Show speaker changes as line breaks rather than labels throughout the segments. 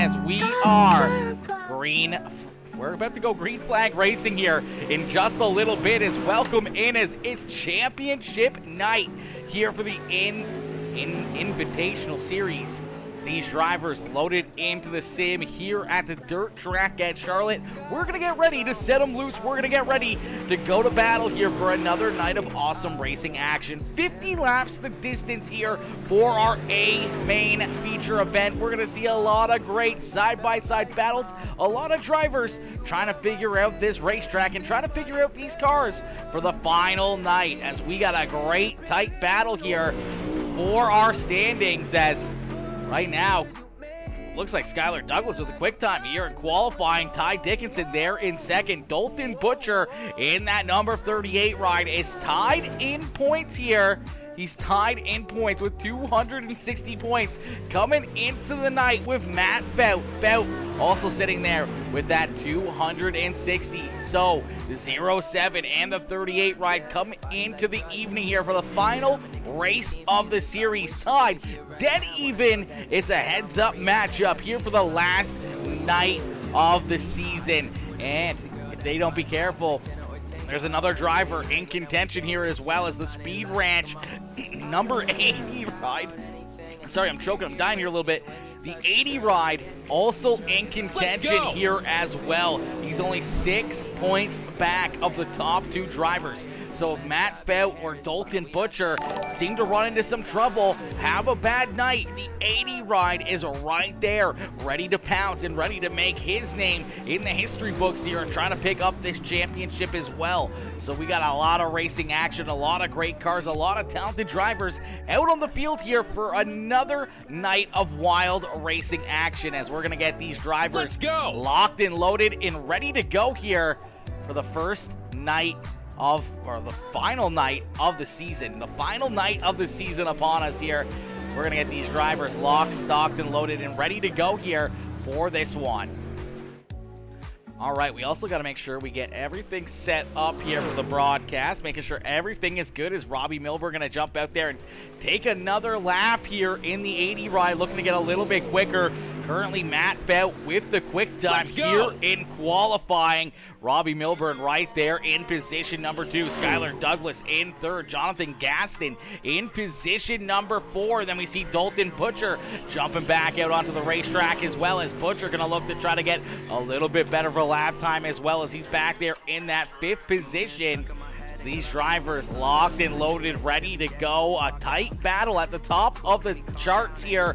as we are green. We're about to go green flag racing here in just a little bit. As welcome in as it's championship night here for the Invitational Series. These drivers loaded into the sim here at the dirt track at Charlotte. We're going to get ready to set them loose. We're going to get ready to go to battle here for another night of awesome racing action. 50 laps the distance here for our A main feature event. We're going to see a lot of great side-by-side battles. A lot of drivers trying to figure out this racetrack and trying to figure out these cars for the final night, as we got a great tight battle here for our standings. As right now, looks like Skylar Douglas with a quick time here in qualifying. Ty Dickinson there in second. Dalton Butcher in that number 38 ride is tied in points here. He's tied in points with 260 points coming into the night with Matt Fout. Fout also sitting there with that 260. So the 07 and the 38 ride come into the evening here for the final race of the series. Tied dead even. It's a heads-up matchup here for the last night of the season. And if they don't be careful, there's another driver in contention here, as well as the Speed Ranch number 80 ride. Sorry, I'm choking. I'm dying here a little bit. The 80 ride also in contention here as well. He's only 6 points back of the top two drivers. So if Matt Fout or Dalton Butcher seem to run into some trouble, have a bad night, the 80 ride is right there, ready to pounce and ready to make his name in the history books here and trying to pick up this championship as well. So we got a lot of racing action, a lot of great cars, a lot of talented drivers out on the field here for another night of wild racing action, as we're going to get these drivers locked and loaded and ready to go here for the first night of, or the final night of the season. The final night of the season upon us here. So we're going to get these drivers locked, stocked, and loaded and ready to go here for this one. All right, we also got to make sure we get everything set up here for the broadcast, making sure everything is good, as Robbie Milburn going to jump out there and take another lap here in the 80 ride, looking to get a little bit quicker. Currently, Matt Fout with the quick time here in qualifying. Robbie Milburn right there in position number 2. Skylar Douglas in third. Jonathan Gaston in position number 4. Then we see Dalton Butcher jumping back out onto the racetrack, as well as Butcher going to look to try to get a little bit better of a lap time, as well as he's back there in that 5th position. These drivers locked and loaded, ready to go. A tight battle at the top of the charts here,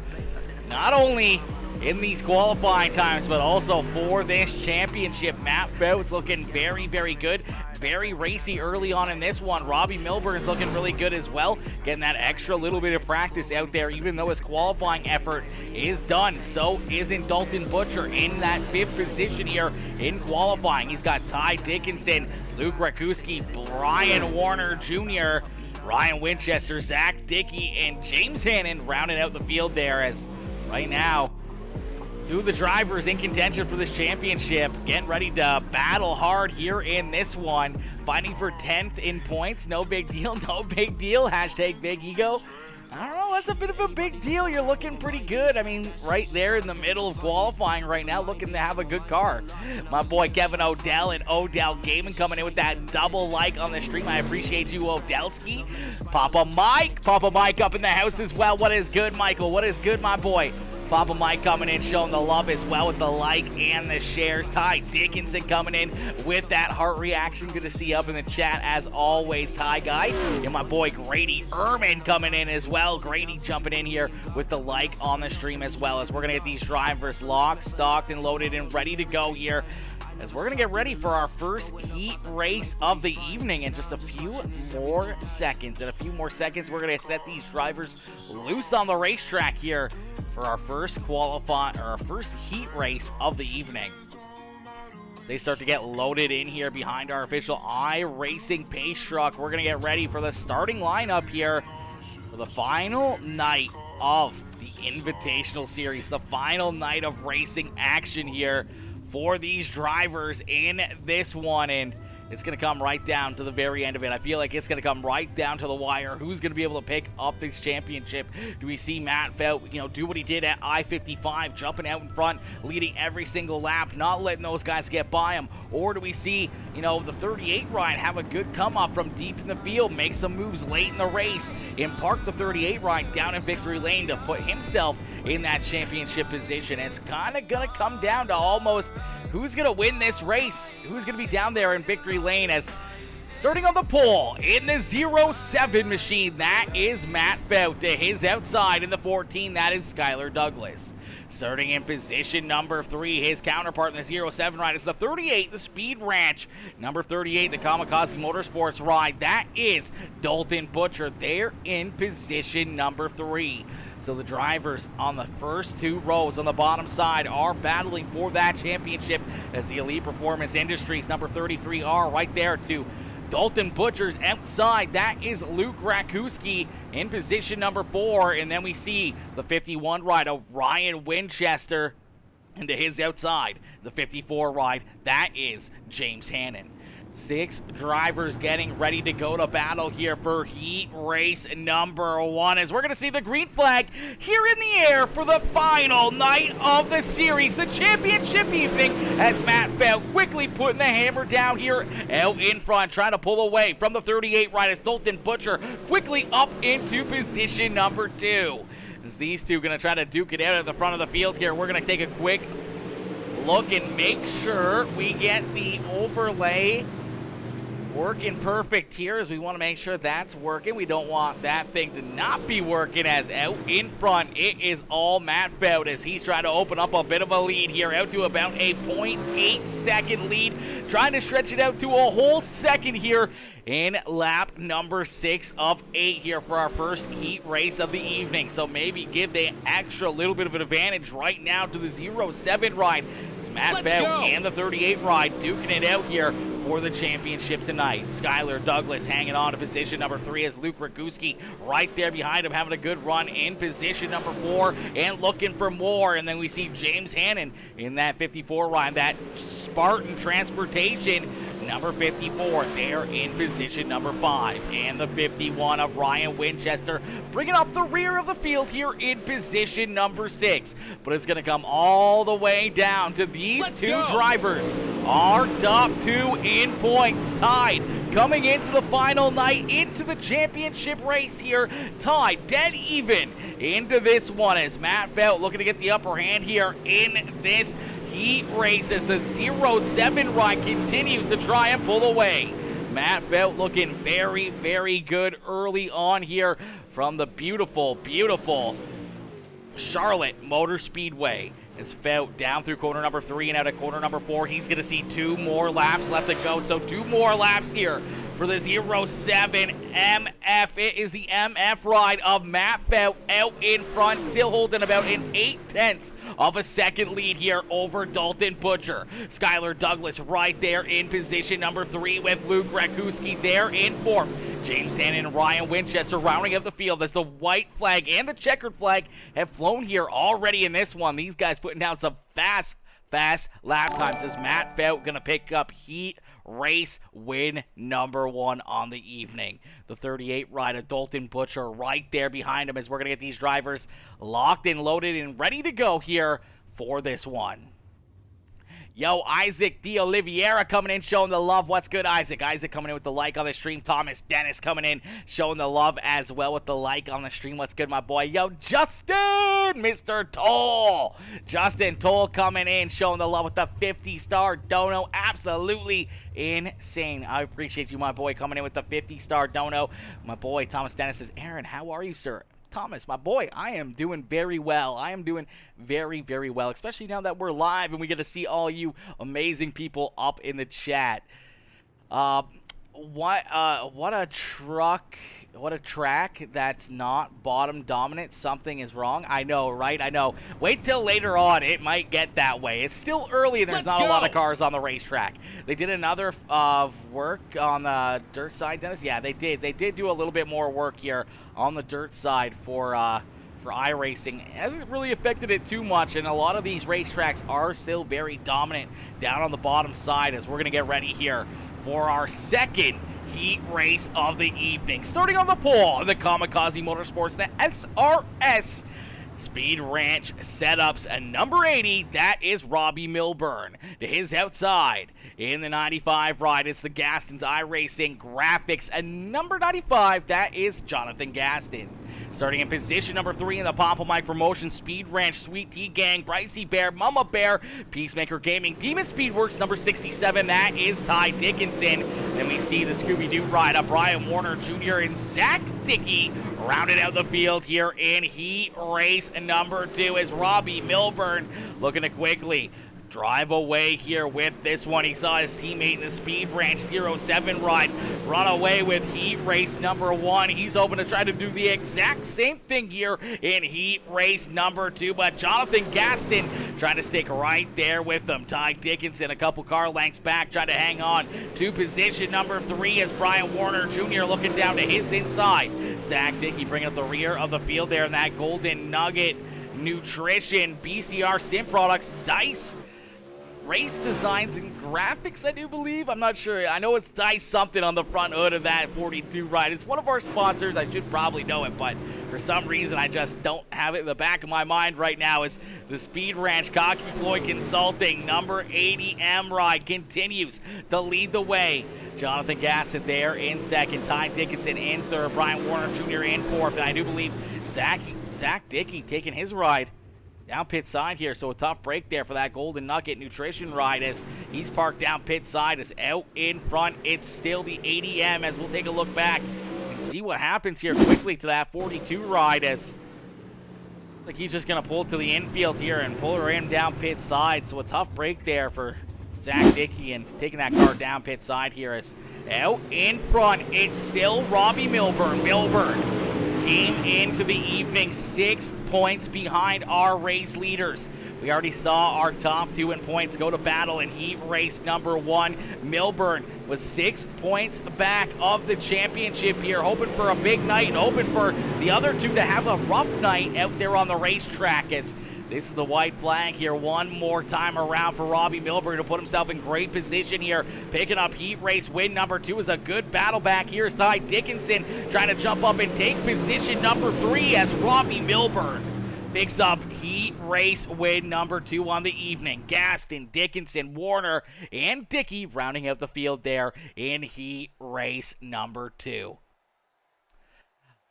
not only in these qualifying times, but also for this championship. Matt Fout's looking very, very good. Very racy early on in this one. Robbie Milburn's looking really good as well, getting that extra little bit of practice out there, even though his qualifying effort is done. So isn't Dalton Butcher in that 5th position here in qualifying. He's got Ty Dickinson, Luke Rakuski, Brian Warner Jr., Ryan Winchester, Zach Dickey, and James Hannon rounding out the field there, as right now, two of the drivers in contention for this championship, getting ready to battle hard here in this one, fighting for 10th in points. No big deal, no big deal. Hashtag big ego. I don't know, that's a bit of a big deal. You're looking pretty good. I mean, right there in the middle of qualifying right now, looking to have a good car. My boy Kevin Odell and Odell Gaming coming in with that double like on the stream. I appreciate you, Odelski. Papa Mike up in the house as well. What is good, Michael? What is good, my boy? Papa Mike coming in, showing the love as well with the like and the shares. Ty Dickinson coming in with that heart reaction. Good to see you up in the chat as always, Ty guy. And my boy Grady Ehrman coming in as well. Grady jumping in here with the like on the stream as well, as we're going to get these drivers locked, stocked, and loaded and ready to go here, as we're going to get ready for our first heat race of the evening in just a few more seconds. In a few more seconds, we're going to set these drivers loose on the racetrack here for our first heat race of the evening. They start to get loaded in here behind our official iRacing pace truck. We're going to get ready for the starting lineup here for the final night of the Invitational Series, the final night of racing action here for these drivers in this one. And it's going to come right down to the very end of it. I feel like it's going to come right down to the wire. Who's going to be able to pick up this championship? Do we see Matt Felt, do what he did at I-55, jumping out in front, leading every single lap, not letting those guys get by him? Or do we see, the 38 ride have a good come up from deep in the field, make some moves late in the race, and park the 38 ride down in victory lane to put himself in that championship position? It's kind of going to come down to almost who's going to win this race, who's going to be down there in victory lane. As starting on the pole in the 07 machine, that is Matt Fout. To his outside in the 14, that is Skylar Douglas. Starting in position number 3, his counterpart in the 07 ride is the 38, the Speed Ranch. Number 38, the Kamikaze Motorsports ride, that is Dalton Butcher. They're in position number 3. So the drivers on the first 2 rows on the bottom side are battling for that championship, as the Elite Performance Industries number 33R right there to Dalton Butcher's outside. That is Luke Rakuski in position number 4. And then we see the 51 ride of Ryan Winchester, and to his outside, the 54 ride, that is James Hannon. 6 drivers getting ready to go to battle here for heat race number 1, as we're going to see the green flag here in the air for the final night of the series, the championship evening, as Matt Felt quickly putting the hammer down here out in front, trying to pull away from the 38 ride as Dalton Butcher quickly up into position number 2. As these two going to try to duke it out at the front of the field here, we're going to take a quick look and make sure we get the overlay working perfect here, as we want to make sure that's working. We don't want that thing to not be working, as out in front it is all Matt Fout, as he's trying to open up a bit of a lead here, out to about a 0.8 second lead, trying to stretch it out to a whole second here in lap number 6 of 8 here for our first heat race of the evening. So maybe give the extra little bit of an advantage right now to the 07 ride. It's Matt Fout and the 38 ride duking it out here for the championship tonight. Skylar Douglas hanging on to position number 3 as Luke Raguski right there behind him, having a good run in position number 4 and looking for more. And then we see James Hannon in that 54 ride, that Spartan Transportation number 54, they're in position number 5. And the 51 of Ryan Winchester bringing up the rear of the field here in position number 6. But it's going to come all the way down to these two drivers. Our top 2 in points, tied coming into the final night, into the championship race here, tied dead even into this one, as Matt Felt looking to get the upper hand here in this heat race, as the 07 ride continues to try and pull away. Matt Felt looking very, very good early on here from the beautiful, beautiful Charlotte Motor Speedway. As Felt down through corner number 3 and out of corner number 4, he's going to see 2 more laps left to go. So 2 more laps here for the 07 MF. It is the MF ride of Matt Felt out in front, still holding about an 0.8 of a second lead here over Dalton Butcher. Skylar Douglas right there in position number 3 with Luke Rakuski there in 4th. James Hannon and Ryan Winchester rounding up the field, as the white flag and the checkered flag have flown here already in this one. These guys putting down some fast lap times, as Matt Felt going to pick up heat race win number 1 on the evening. The 38 ride of Dalton Butcher right there behind him, as we're going to get these drivers locked and loaded and ready to go here for this one. Yo, Isaac De Oliveira coming in, showing the love. What's good, Isaac? Isaac coming in with the like on the stream. Thomas Dennis coming in, showing the love as well with the like on the stream. What's good, my boy? Yo, Justin, Mr. Toll. Justin Toll coming in, showing the love with the 50-star dono. Absolutely insane. I appreciate you, my boy, coming in with the 50-star dono. My boy, Thomas Dennis says, Aaron, how are you, sir? Thomas, my boy, I am doing very well. I am doing very, very well, especially now that we're live and we get to see all you amazing people up in the chat. What a track that's not bottom dominant. Something is wrong. I know, right? I know. Wait till later on. It might get that way. It's still early and there's not a lot of cars on the racetrack. They did another work on the dirt side, Dennis. Yeah, they did. They did do a little bit more work here on the dirt side for iRacing. It hasn't really affected it too much, and a lot of these racetracks are still very dominant down on the bottom side, as we're going to get ready here for our second heat race of the evening. Starting on the pole, the Kamikaze Motorsports, the SRS Speed Ranch setups, and number 80, that is Robbie Milburn. To his outside, in the 95 ride, it's the Gaston's iRacing Graphics, and number 95, that is Jonathan Gaston. Starting in position number 3 in the Pompa Mike Promotion, Speed Ranch, Sweet Tea Gang, Pricey Bear, Mama Bear, PeaceMaker Gaming, Demon Speedworks, number 67, that is Ty Dickinson. Then we see the Scooby-Doo ride up, Brian Warner Jr. and Zach Dickey rounded out the field here in heat race number 2 as Robbie Milburn looking to quickly drive away here with this one. He saw his teammate in the Speed Ranch 07 ride run away with heat race number 1. He's hoping to try to do the exact same thing here in heat race number 2, but Jonathan Gaston trying to stick right there with them. Ty Dickinson a couple car lengths back, trying to hang on to position number 3 as Brian Warner Jr. looking down to his inside. Zach Dickey bringing up the rear of the field there in that Golden Nugget Nutrition BCR Sim Products Dice Race Designs and Graphics, I do believe. I'm not sure. I know it's Dice something on the front hood of that 42 ride. It's one of our sponsors. I should probably know it, but for some reason I just don't have it in the back of my mind right now. Is the Speed Ranch Cocky Floyd Consulting number 80 M ride continues to lead the way. Jonathan Gaston there in second. Ty Dickinson in third. Brian Warner Jr. in fourth. And I do believe Zach Dickey taking his ride down pit side here, so a tough break there for that Golden Nugget Nutrition ride as he's parked down pit side. As out in front, it's still the 80M as we'll take a look back and see what happens here quickly to that 42 ride as like he's just going to pull to the infield here and pull her in down pit side. So a tough break there for Zach Dickey and taking that car down pit side here as out in front, it's still Robbie Milburn. Milburn came into the evening 6 points behind our race leaders. We already saw our top 2 in points go to battle in heat race number 1. Milburn was 6 points back of the championship here, hoping for a big night and hoping for the other 2 to have a rough night out there on the racetrack as this is the white flag here one more time around for Robbie Milburn to put himself in great position here. Picking up heat race win number 2 is a good battle back here as Ty Dickinson trying to jump up and take position number 3 as Robbie Milburn picks up heat race win number 2 on the evening. Gaston, Dickinson, Warner, and Dickey rounding out the field there in heat race number 2.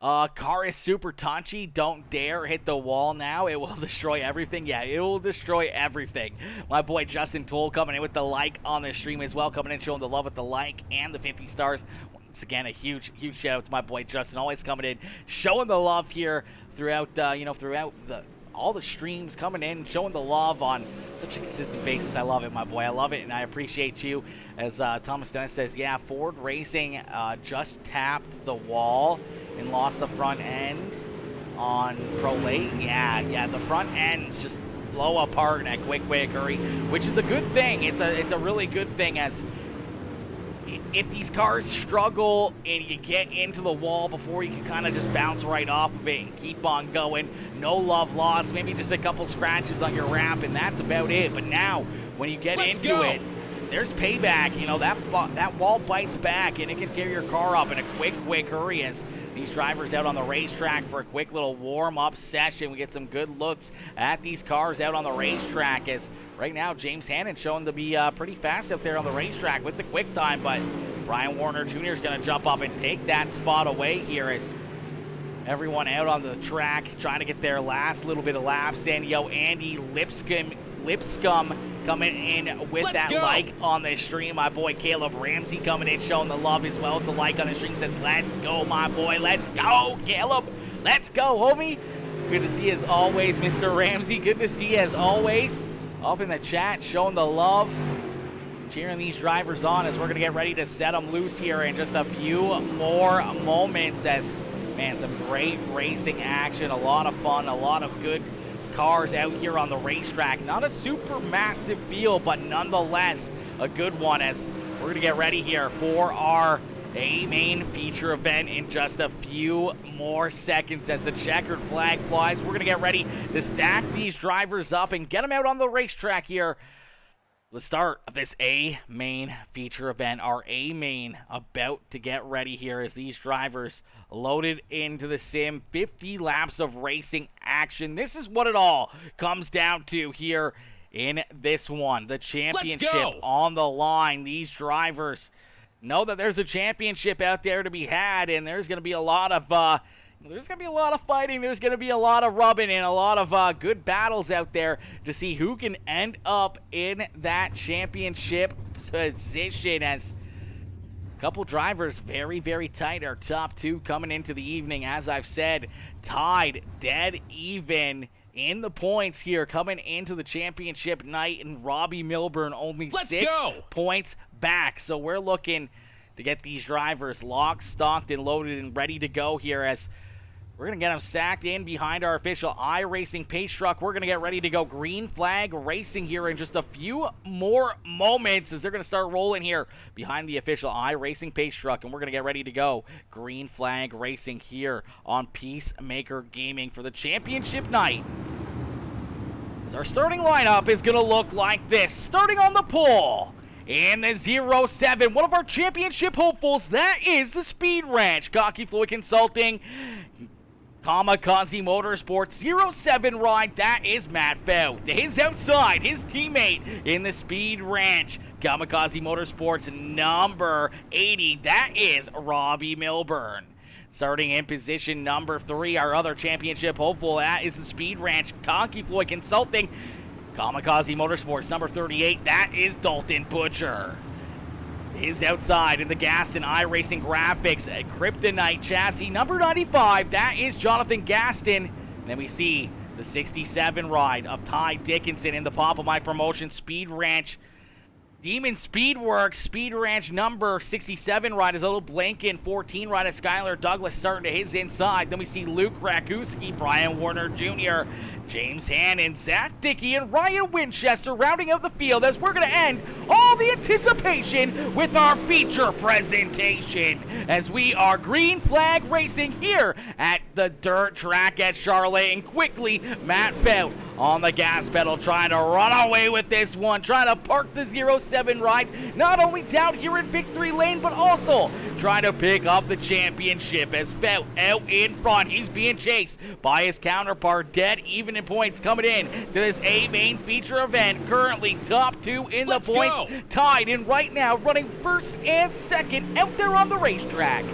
Car is super touchy. Don't dare hit the wall now. It will destroy everything. Yeah, it will destroy everything. My boy Justin Toll coming in with the like on the stream as well. Coming in showing the love with the like and the 50 stars. Once again, a huge shout out to my boy Justin. Always coming in, showing the love here throughout, throughout all the streams, coming in, showing the love on such a consistent basis. I love it, my boy. I love it, and I appreciate you. As Thomas Dennis says, yeah, Ford Racing just tapped the wall and lost the front end on Pro Late. Yeah, the front ends just blow apart in a quick hurry, which is a good thing. It's a really good thing as if these cars struggle and you get into the wall before you can kind of just bounce right off of it and keep on going, no love lost, maybe just a couple scratches on your wrap, and that's about it. But now, when you get into it, there's payback. You know, that wall bites back, and it can tear your car up in a quick hurry as these drivers out on the racetrack for a quick little warm-up session. We get some good looks at these cars out on the racetrack as right now James Hannon showing to be pretty fast out there on the racetrack with the quick time, but Brian Warner Jr. is going to jump up and take that spot away here as everyone out on the track trying to get their last little bit of laps. And Andy Lipscomb coming in with that like on the stream. My boy Caleb Ramsey coming in showing the love as well with the like on the stream. Says, let's go, my boy. Let's go, Caleb. Let's go, homie. Good to see you as always, Mr. Ramsey. Good to see you as always. Up in the chat, showing the love. Cheering these drivers on as we're going to get ready to set them loose here in just a few more moments. As, man, some great racing action. A lot of fun. A lot of good cars out here on the racetrack. Not a super massive field, but nonetheless a good one as we're going to get ready here for our main feature event in just a few more seconds as the checkered flag flies. We're going to get ready to stack these drivers up and get them out on the racetrack here The start of this A main feature event, our A main about to get ready here as these drivers loaded into the sim. 50 laps of racing action. This is what it all comes down to here in this one. The championship on the line. These drivers know that there's a championship out there to be had, and there's going to be a lot of fighting. There's going to be a lot of rubbing and a lot of good battles out there to see who can end up in that championship position, as a couple drivers very, very tight. Our top two coming into the evening, as I've said, tied dead even in the points here coming into the championship night, and Robbie Milburn only 6 points back. So we're looking to get these drivers locked, stocked, and loaded and ready to go here, as we're going to get them stacked in behind our official iRacing pace truck. We're going to get ready to go green flag racing here in just a few more moments, as they're going to start rolling here behind the official iRacing pace truck, and we're going to get ready to go green flag racing here on PeaceMaker Gaming for the championship night. As our starting lineup is going to look like this, starting on the pole. In the 07, one of our championship hopefuls, that is the Speed Ranch. Cocky Floyd Consulting, Kamikaze Motorsports, 07 ride, that is Matt Fout. To his outside, his teammate in the Speed Ranch, Kamikaze Motorsports, number 80, that is Robbie Milburn. Starting in position number 3, our other championship hopeful, that is the Speed Ranch, Cocky Floyd Consulting, Kamikaze Motorsports, number 38, that is Dalton Butcher. His outside in the Gaston iRacing Graphics, a Kryptonite chassis, number 95, that is Jonathan Gaston. And then we see the 67 ride of Ty Dickinson in the Papa My Promotion Speed Ranch. Demon Speedworks, Speed Ranch number 67 ride is a little Blanken, 14 ride of Skylar Douglas starting to his inside. Then we see Luke Rakuski, Brian Warner Jr., James Hannon, Zach Dickey, and Ryan Winchester rounding out the field, as we're going to end all the anticipation with our feature presentation, as we are green flag racing here at the dirt track at Charlotte. And quickly, Matt Fout on the gas pedal, trying to run away with this one, trying to park the 07 ride, not only down here in victory lane, but also trying to pick up the championship, as Fout out in front. He's being chased by his counterpart, dead even in points, coming in to this A main feature event. Currently top 2 in the points, tied in right now, running first and second out there on the racetrack.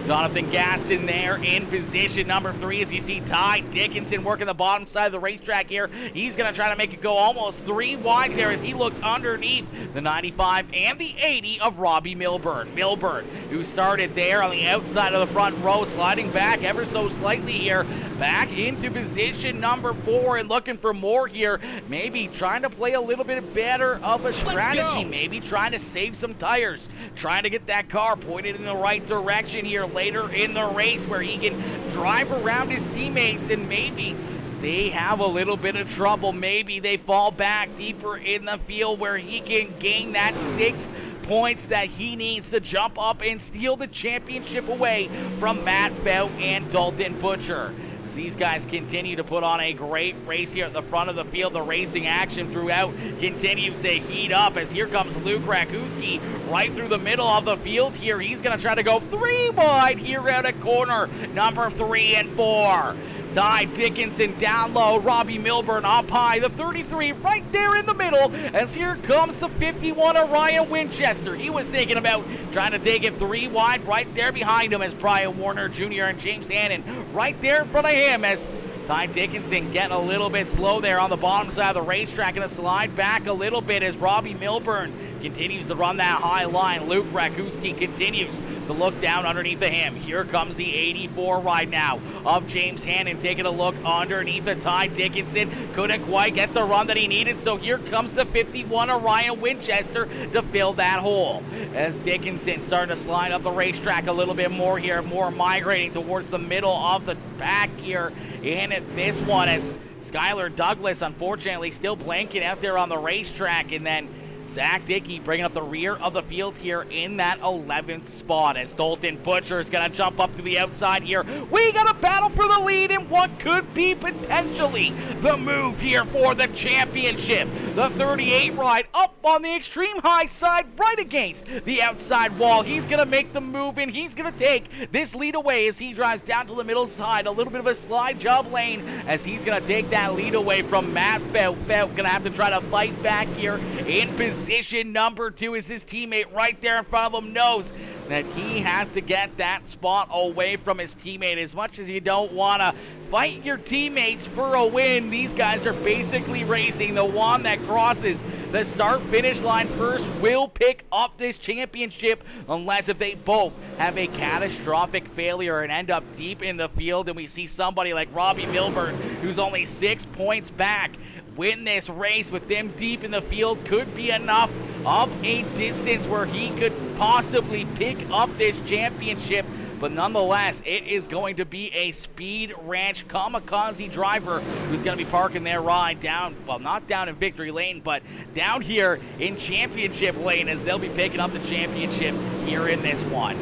Jonathan Gaston there in position number 3, as you see Ty Dickinson working the bottom side of the racetrack here. He's going to try to make it go almost 3 wide there, as he looks underneath the 95 and the 80 of Robbie Milburn. Milburn, who started there on the outside of the front row, sliding back ever so slightly here, back into position number 4, and looking for more here. Maybe trying to play a little bit better of a strategy, maybe trying to save some tires, trying to get that car pointed in the right direction here later in the race, where he can drive around his teammates, and maybe they have a little bit of trouble. Maybe they fall back deeper in the field, where he can gain that 6 points that he needs to jump up and steal the championship away from Matt Fout and Dalton Butcher. These guys continue to put on a great race here at the front of the field. The racing action throughout continues to heat up, as here comes Luke Rakuski right through the middle of the field here. He's going to try to go 3 wide here out of corner number 3 and 4. Ty Dickinson down low, Robbie Milburn up high, the 33 right there in the middle, as here comes the 51 of Ryan Winchester. He was thinking about trying to take it 3 wide right there behind him, as Brian Warner Jr. and James Hannon right there in front of him, as Ty Dickinson getting a little bit slow there on the bottom side of the racetrack, going to slide back a little bit as Robbie Milburn continues to run that high line. Luke Rakuski continues to look down underneath of him. Here comes the 84 ride now of James Hannon, taking a look underneath the Ty Dickinson. Couldn't quite get the run that he needed, so here comes the 51 of Ryan Winchester to fill that hole. As Dickinson starting to slide up the racetrack a little bit more here, more migrating towards the middle of the pack here in this one, as Skylar Douglas unfortunately still blanking out there on the racetrack, and then Zach Dickey bringing up the rear of the field here in that 11th spot as Dalton Butcher is going to jump up to the outside here. We got a battle for the lead in what could be potentially the move here for the championship. The 38 ride up on the extreme high side right against the outside wall. He's going to make the move and he's going to take this lead away as he drives down to the middle side. A little bit of a slide job lane as he's going to take that lead away from Matt Felt. Felt going to have to try to fight back here in position number 2 as his teammate right there in front of him knows that he has to get that spot away from his teammate. As much as you don't want to fight your teammates for a win, these guys are basically racing. The one that crosses the start-finish line first will pick up this championship unless if they both have a catastrophic failure and end up deep in the field. And we see somebody like Robbie Milburn, who's only 6 points back, win this race with them deep in the field. Could be enough of a distance where he could possibly pick up this championship. But nonetheless, it is going to be a Speed Ranch kamikaze driver who's going to be parking their ride down, well, not down in victory lane, but down here in championship lane as they'll be picking up the championship here in this one.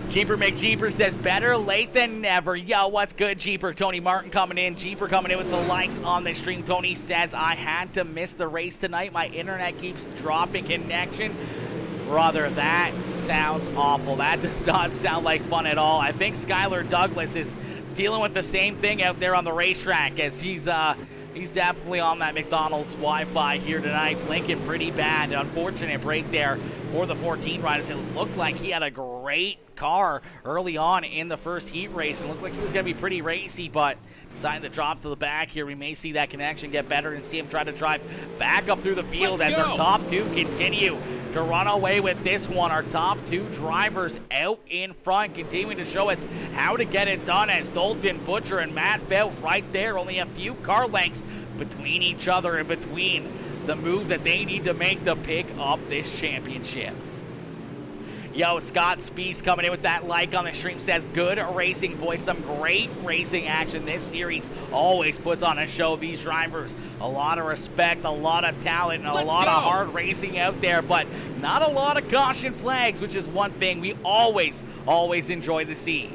Jeeper McJeeper says, better late than never. Yo, what's good, Jeeper? Tony Martin coming in. Jeeper coming in with the likes on the stream. Tony says, I had to miss the race tonight. My internet keeps dropping connection. Brother, that sounds awful. That does not sound like fun at all. I think Skylar Douglas is dealing with the same thing out there on the racetrack as he's definitely on that McDonald's Wi-Fi here tonight, blinking pretty bad. Unfortunate break there for the 14 riders. It looked like he had a great car early on in the first heat race. It looked like he was going to be pretty racy, but deciding to drop to the back here. We may see that connection get better and see him try to drive back up through the field as our top two continue to run away with this one. Our top 2 drivers out in front, continuing to show us how to get it done as Dalton Butcher and Matt Felt right there. Only a few car lengths between each other and between the move that they need to make to pick up this championship. Yo, Scott Spees coming in with that like on the stream says, good racing, boys. Some great racing action. This series always puts on a show. These drivers, a lot of respect, a lot of talent, and a lot of hard racing out there, but not a lot of caution flags, which is one thing we always enjoy to see.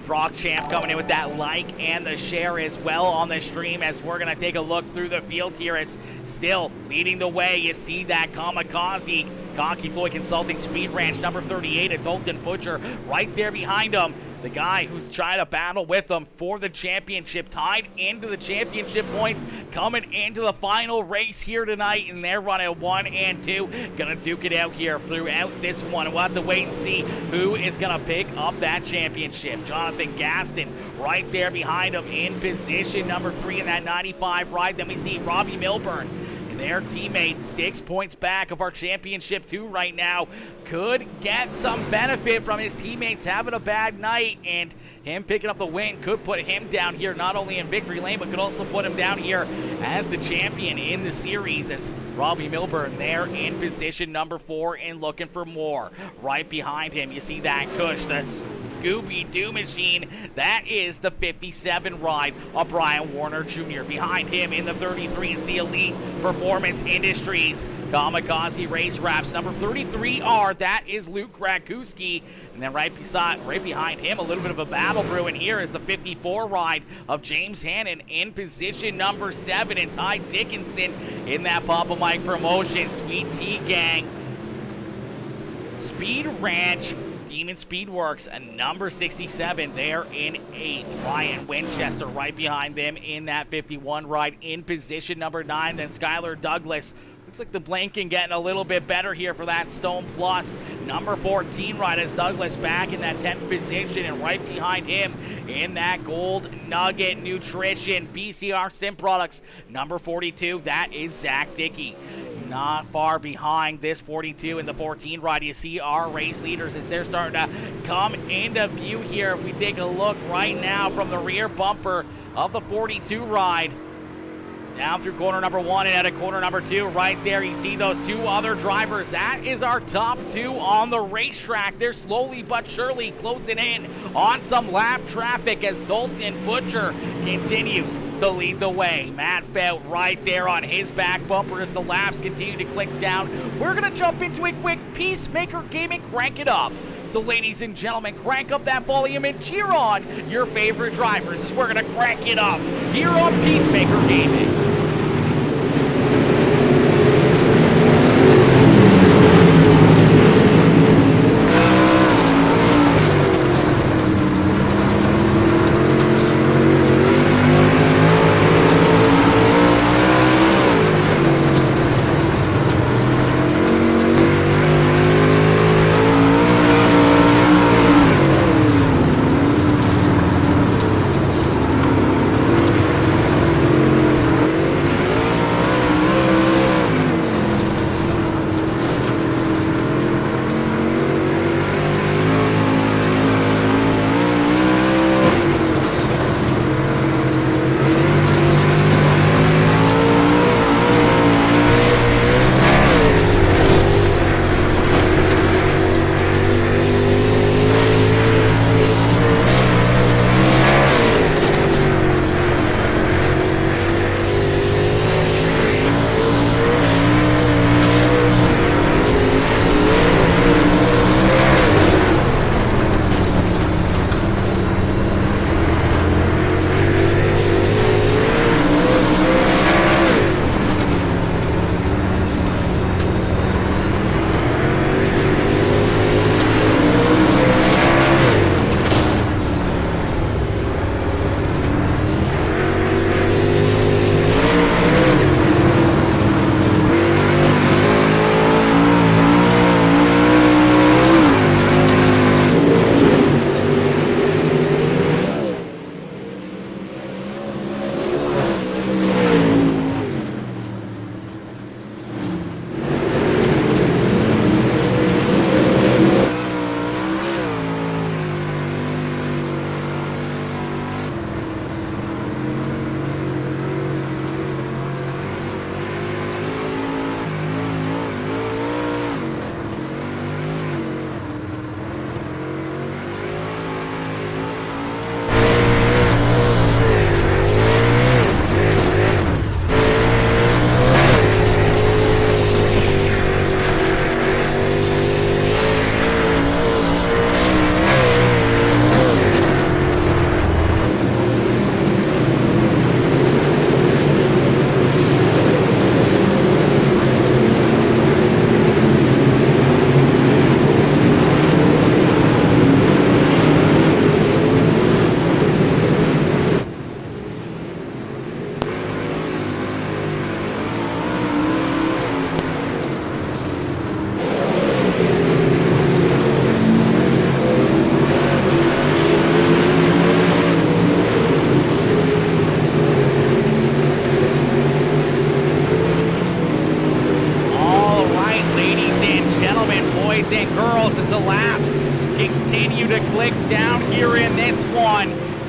Brock Champ coming in with that like and the share as well on the stream as we're going to take a look through the field here. It's still leading the way. You see that kamikaze Cocky Floyd Consulting Speed Ranch number 38 at Dalton Butcher right there behind him. The guy who's trying to battle with them for the championship, tied into the championship points, coming into the final race here tonight, and they're running 1 and 2. Gonna duke it out here throughout this one. We'll have to wait and see who is gonna pick up that championship. Jonathan Gaston right there behind him in position number 3 in that 95 ride. Then we see Robbie Milburn, their teammate, 6 points back of our championship 2 right now. Could get some benefit from his teammates having a bad night, and him picking up the win could put him down here not only in victory lane, but could also put him down here as the champion in the series as Robbie Milburn there in position number 4 and looking for more. Right behind him, you see that Kush, the Scooby-Doo machine. That is the 57 ride of Brian Warner Jr. Behind him in the 33 is the Elite Performance Industries Kamikaze Race Wraps number 33R. That is Luke Rakuski. And then right behind him, a little bit of a battle brewing here is the 54 ride of James Hannon in position number 7, and Ty Dickinson in that Papa Mike promotion. Sweet Tea Gang, Speed Ranch, Demon Speedworks, and number 67 there in 8th. Ryan Winchester right behind them in that 51 ride in position number 9. Then Skylar Douglas. Looks like the blinking getting a little bit better here for that Stone Plus. Number 14 ride as Douglas back in that 10th position, and right behind him in that Gold Nugget Nutrition BCR Sim Products number 42. That is Zach Dickey. Not far behind this 42 in the 14 ride. You see our race leaders as they're starting to come into view here. If we take a look right now from the rear bumper of the 42 ride, Down through corner number 1 and out of corner number 2. Right there, you see those 2 other drivers. That is our top 2 on the racetrack. They're slowly but surely closing in on some lap traffic as Dalton Butcher continues to lead the way. Matt Felt right there on his back bumper as the laps continue to click down. We're going to jump into a quick Peacemaker Gaming Crank It Up. So ladies and gentlemen, crank up that volume and cheer on your favorite drivers as we're going to crank it up here on Peacemaker Gaming.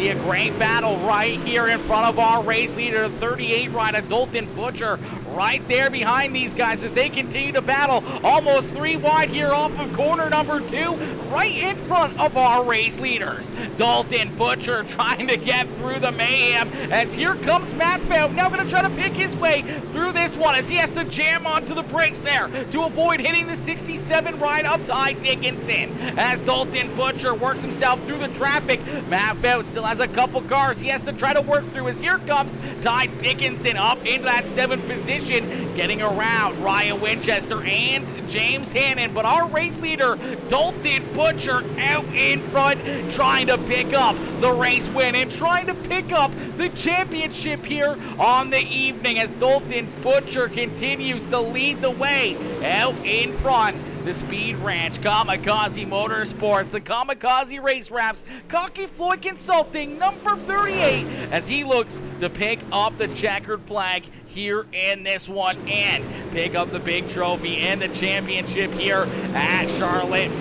A great battle right here in front of our race leader, 38 rider Dalton Butcher, right there behind these guys as they continue to battle almost 3 wide here off of corner number 2, right in front of our race leaders. Dalton Butcher trying to get through the mayhem as here comes Matt Felt, now going to try to pick his way through this one as he has to jam onto the brakes there to avoid hitting the 67 ride of Ty Dickinson. As Dalton Butcher works himself through the traffic, Matt Felt still has a couple cars he has to try to work through as here comes Ty Dickinson up into that 7th position, getting around Ryan Winchester and James Hannon, but our race leader Dalton Butcher out in front trying to pick up the race win and trying to pick up the championship here on the evening as Dalton Butcher continues to lead the way out in front. The Speed Ranch, Kamikaze Motorsports, the Kamikaze Race Wraps, Cocky Floyd Consulting, number 38, as he looks to pick up the checkered flag here in this one and pick up the big trophy and the championship here at Charlotte.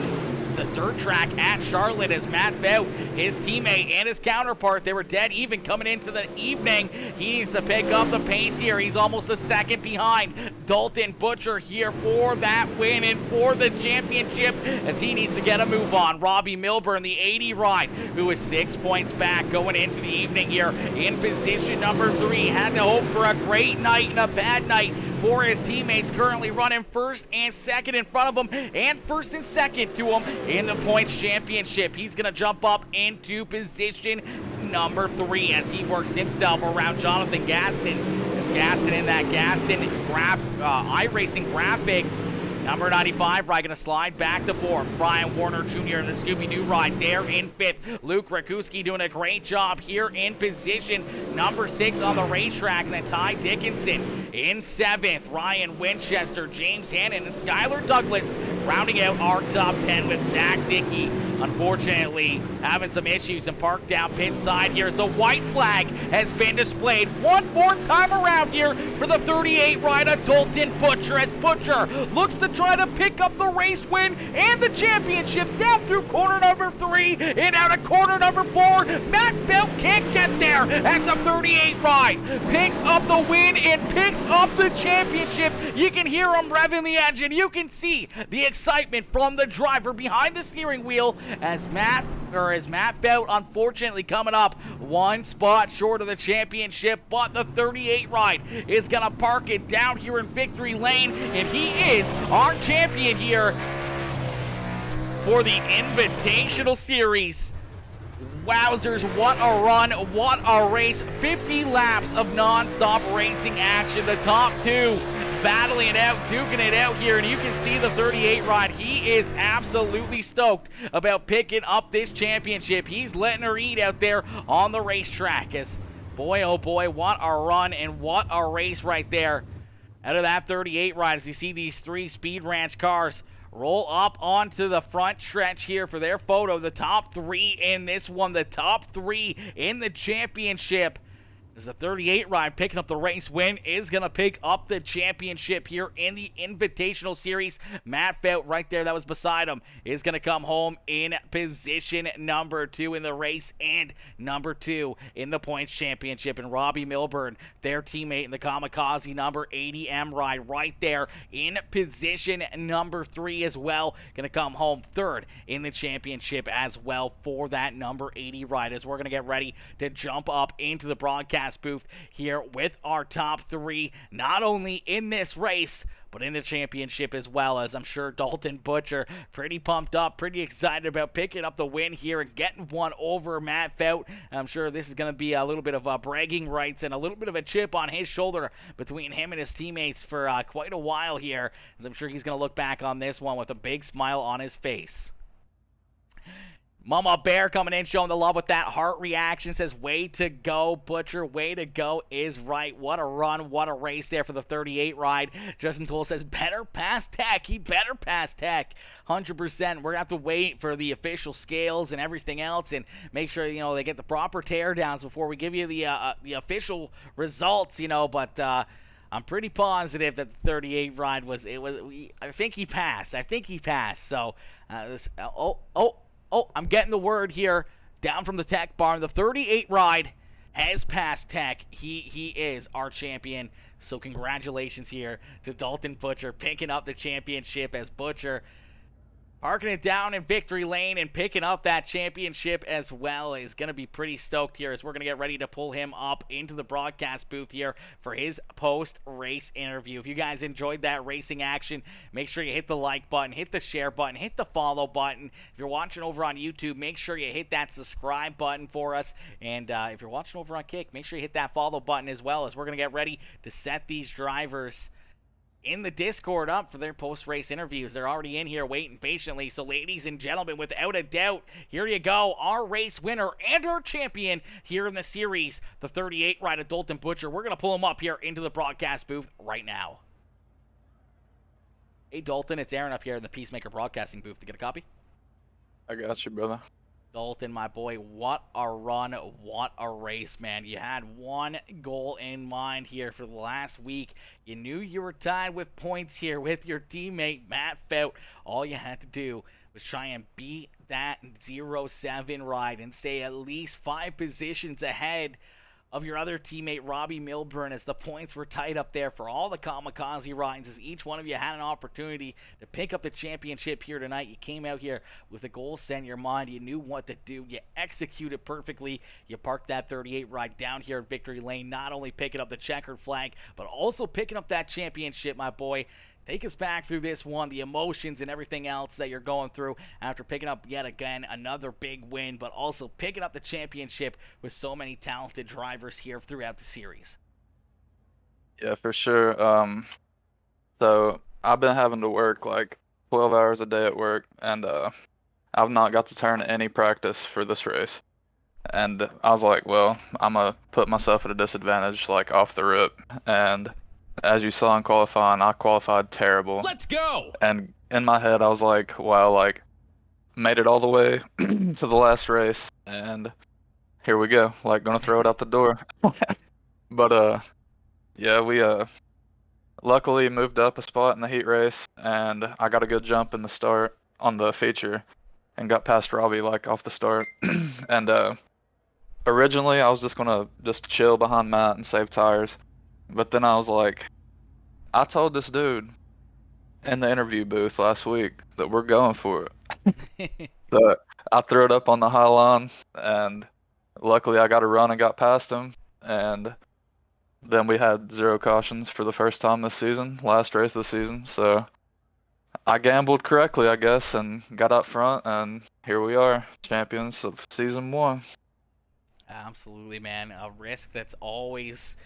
The dirt track at Charlotte as Matt Felt his teammate and his counterpart. They were dead even coming into the evening. He needs to pick up the pace here. He's almost a second behind Dalton Butcher here for that win and for the championship, as he needs to get a move on. Robbie Milburn, the 80 ride, who is 6 points back going into the evening here in position number 3. Had to hope for a great night and a bad night for his teammates, currently running first and second in front of him and first and second to him in the points championship. He's going to jump up into position number 3 as he works himself around Jonathan Gaston. As Gaston in that Gaston iRacing graphics. Number 95 ride going to slide back to 4th. Brian Warner Jr. in the Scooby-Doo ride there in 5th. Luke Rakuski doing a great job here in position number 6 on the racetrack. And then Ty Dickinson in 7th. Ryan Winchester, James Hannon, and Skylar Douglas rounding out our top 10 with Zach Dickey. Unfortunately, having some issues and parked down pit side here as the white flag has been displayed one more time around here for the 38 ride of Dalton Butcher, as Butcher looks to try to pick up the race win and the championship down through corner number 3 and out of corner number 4. Matt Belt can't get there as the 38 ride picks up the win and picks up the championship. You can hear him revving the engine. You can see the excitement from the driver behind the steering wheel as Matt Belt unfortunately coming up one spot short of the championship, but the 38 ride is going to park it down here in victory lane, and he is our champion here for the Invitational Series. Wowzers, what a run, what a race. 50 laps of non-stop racing action. The top 2 battling it out, duking it out here, and you can see the 38 ride. He is absolutely stoked about picking up this championship. He's letting her eat out there on the racetrack, as boy, oh boy, what a run and what a race right there out of that 38 ride, as you see these 3 Speed Ranch cars roll up onto the front stretch here for their photo. The top 3 in this one, the top 3 in the championship. As the 38 ride picking up the race win is going to pick up the championship here in the Invitational Series. Matt Felt right there, that was beside him, is going to come home in position number 2 in the race and number 2 in the points championship. And Robbie Milburn, their teammate in the Kamikaze number 80M ride, right there in position number 3 as well. Going to come home 3rd in the championship as well for that number 80 ride, as we're going to get ready to jump up into the broadcast booth here with our top 3, not only in this race but in the championship as well, as I'm sure Dalton Butcher pretty pumped up, pretty excited about picking up the win here and getting one over Matt Felt. I'm sure this is going to be a little bit of bragging rights and a little bit of a chip on his shoulder between him and his teammates for quite a while here, as I'm sure he's going to look back on this one with a big smile on his face. Mama Bear coming in, showing the love with that heart reaction, says, way to go, Butcher, way to go is right. What a run, what a race there for the 38 ride. Justin Toole says, better pass Tech. He better pass Tech. 100%. We're going to have to wait for the official scales and everything else and make sure, they get the proper teardowns before we give you the official results, but I'm pretty positive that the 38 ride I think he passed. So, I'm getting the word here down from the Tech barn. The 38 ride has passed Tech. He is our champion. So congratulations here to Dalton Butcher picking up the championship, as Butcher parking it down in victory lane and picking up that championship as well. Is going to be pretty stoked here, as we're going to get ready to pull him up into the broadcast booth here for his post-race interview. If you guys enjoyed that racing action, make sure you hit the like button, hit the share button, hit the follow button. If you're watching over on YouTube, make sure you hit that subscribe button for us. And if you're watching over on Kick, make sure you hit that follow button as well, as we're going to get ready to set these drivers in the Discord up for their post-race interviews. They're already in here waiting patiently. So ladies and gentlemen, without a doubt, here you go, our race winner and our champion here in the series, the 38 ride of Dalton Butcher. We're going to pull him up here into the broadcast booth right now. Hey Dalton, it's Aaron up here in the PeaceMaker broadcasting booth. To get a copy?
I got you, brother.
Dalton, my boy, what a run, what a race, man. You had one goal in mind here for the last week. You knew you were tied with points here with your teammate, Matt Felt. All you had to do was try and beat that 0-7 ride and stay at least 5 positions ahead of your other teammate Robbie Milburn, as the points were tight up there for all the kamikaze rides, as each one of you had an opportunity to pick up the championship here tonight. You came out here with a goal set in your mind. You knew what to do. You executed perfectly. You parked that 38 ride down here in Victory Lane, not only picking up the checkered flag, but also picking up that championship, my boy. Take us back through this one, the emotions and everything else that you're going through after picking up yet again another big win, but also picking up the championship with so many talented drivers here throughout the series.
Yeah, for sure. So I've been having to work like 12 hours a day at work, and I've not got to turn any practice for this race. And I was like, well, I'm gonna put myself at a disadvantage, like off the rip. And as you saw in qualifying, I qualified terrible.
Let's go!
And in my head, I was like, wow, like, made it all the way to the last race, and here we go, like, gonna throw it out the door. But, yeah, we, luckily moved up a spot in the heat race, and I got a good jump in the start on the feature, and got past Robbie, like, off the start. And, originally, I was just gonna chill behind Matt and save tires. But then I was like, I told this dude in the interview booth last week that we're going for it. So I threw it up on the high line, and luckily I got a run and got past him. And then we had 0 cautions for the first time this season, last race of the season. So I gambled correctly, I guess, and got up front, and here we are, champions of season 1.
Absolutely, man. A risk that's always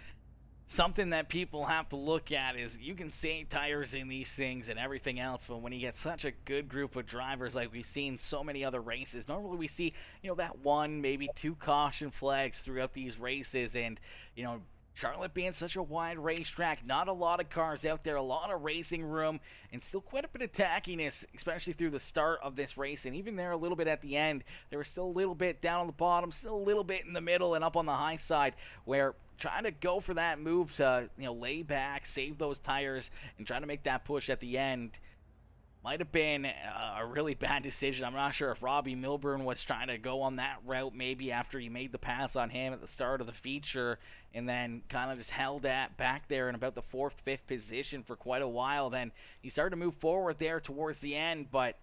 something that people have to look at. Is you can save tires in these things and everything else, but when you get such a good group of drivers like we've seen so many other races, normally we see, that 1, maybe 2 caution flags throughout these races. And Charlotte being such a wide racetrack, not a lot of cars out there, a lot of racing room, and still quite a bit of tackiness, especially through the start of this race. And even there a little bit at the end, there was still a little bit down on the bottom, still a little bit in the middle and up on the high side, where trying to go for that move to, lay back, save those tires, and try to make that push at the end might have been a really bad decision. I'm not sure if Robbie Milburn was trying to go on that route maybe after he made the pass on him at the start of the feature, and then kind of just held that back there in about the 4th, 5th position for quite a while. Then he started to move forward there towards the end, but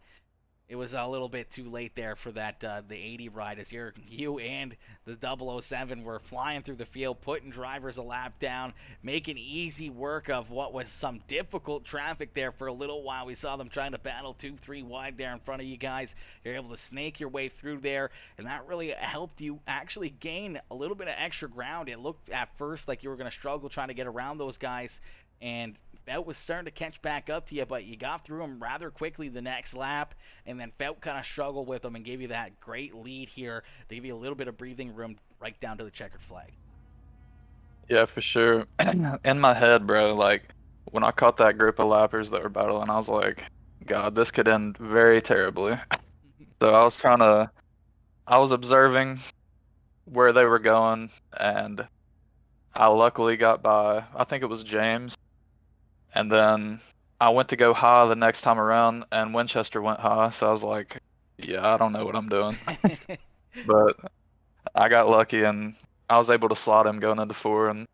it was a little bit too late there for that the 80 ride, as you and the 007 were flying through the field, putting drivers a lap down, making easy work of what was some difficult traffic there for a little while. We saw them trying to battle 2-3 wide there in front of you guys. You're able to snake your way through there, and that really helped you actually gain a little bit of extra ground. It looked at first like you were going to struggle trying to get around those guys, and Felt was starting to catch back up to you, but you got through him rather quickly the next lap, and then Felt kind of struggled with him and gave you that great lead here to give you a little bit of breathing room right down to the checkered flag.
Yeah, for sure. In my head, bro, like, when I caught that group of lappers that were battling, I was like, God, this could end very terribly. So I was observing where they were going, and I luckily got by, I think it was James. And then I went to go high the next time around, and Winchester went high, so I was like, yeah, I don't know what I'm doing. But I got lucky, and I was able to slot him going into 4, and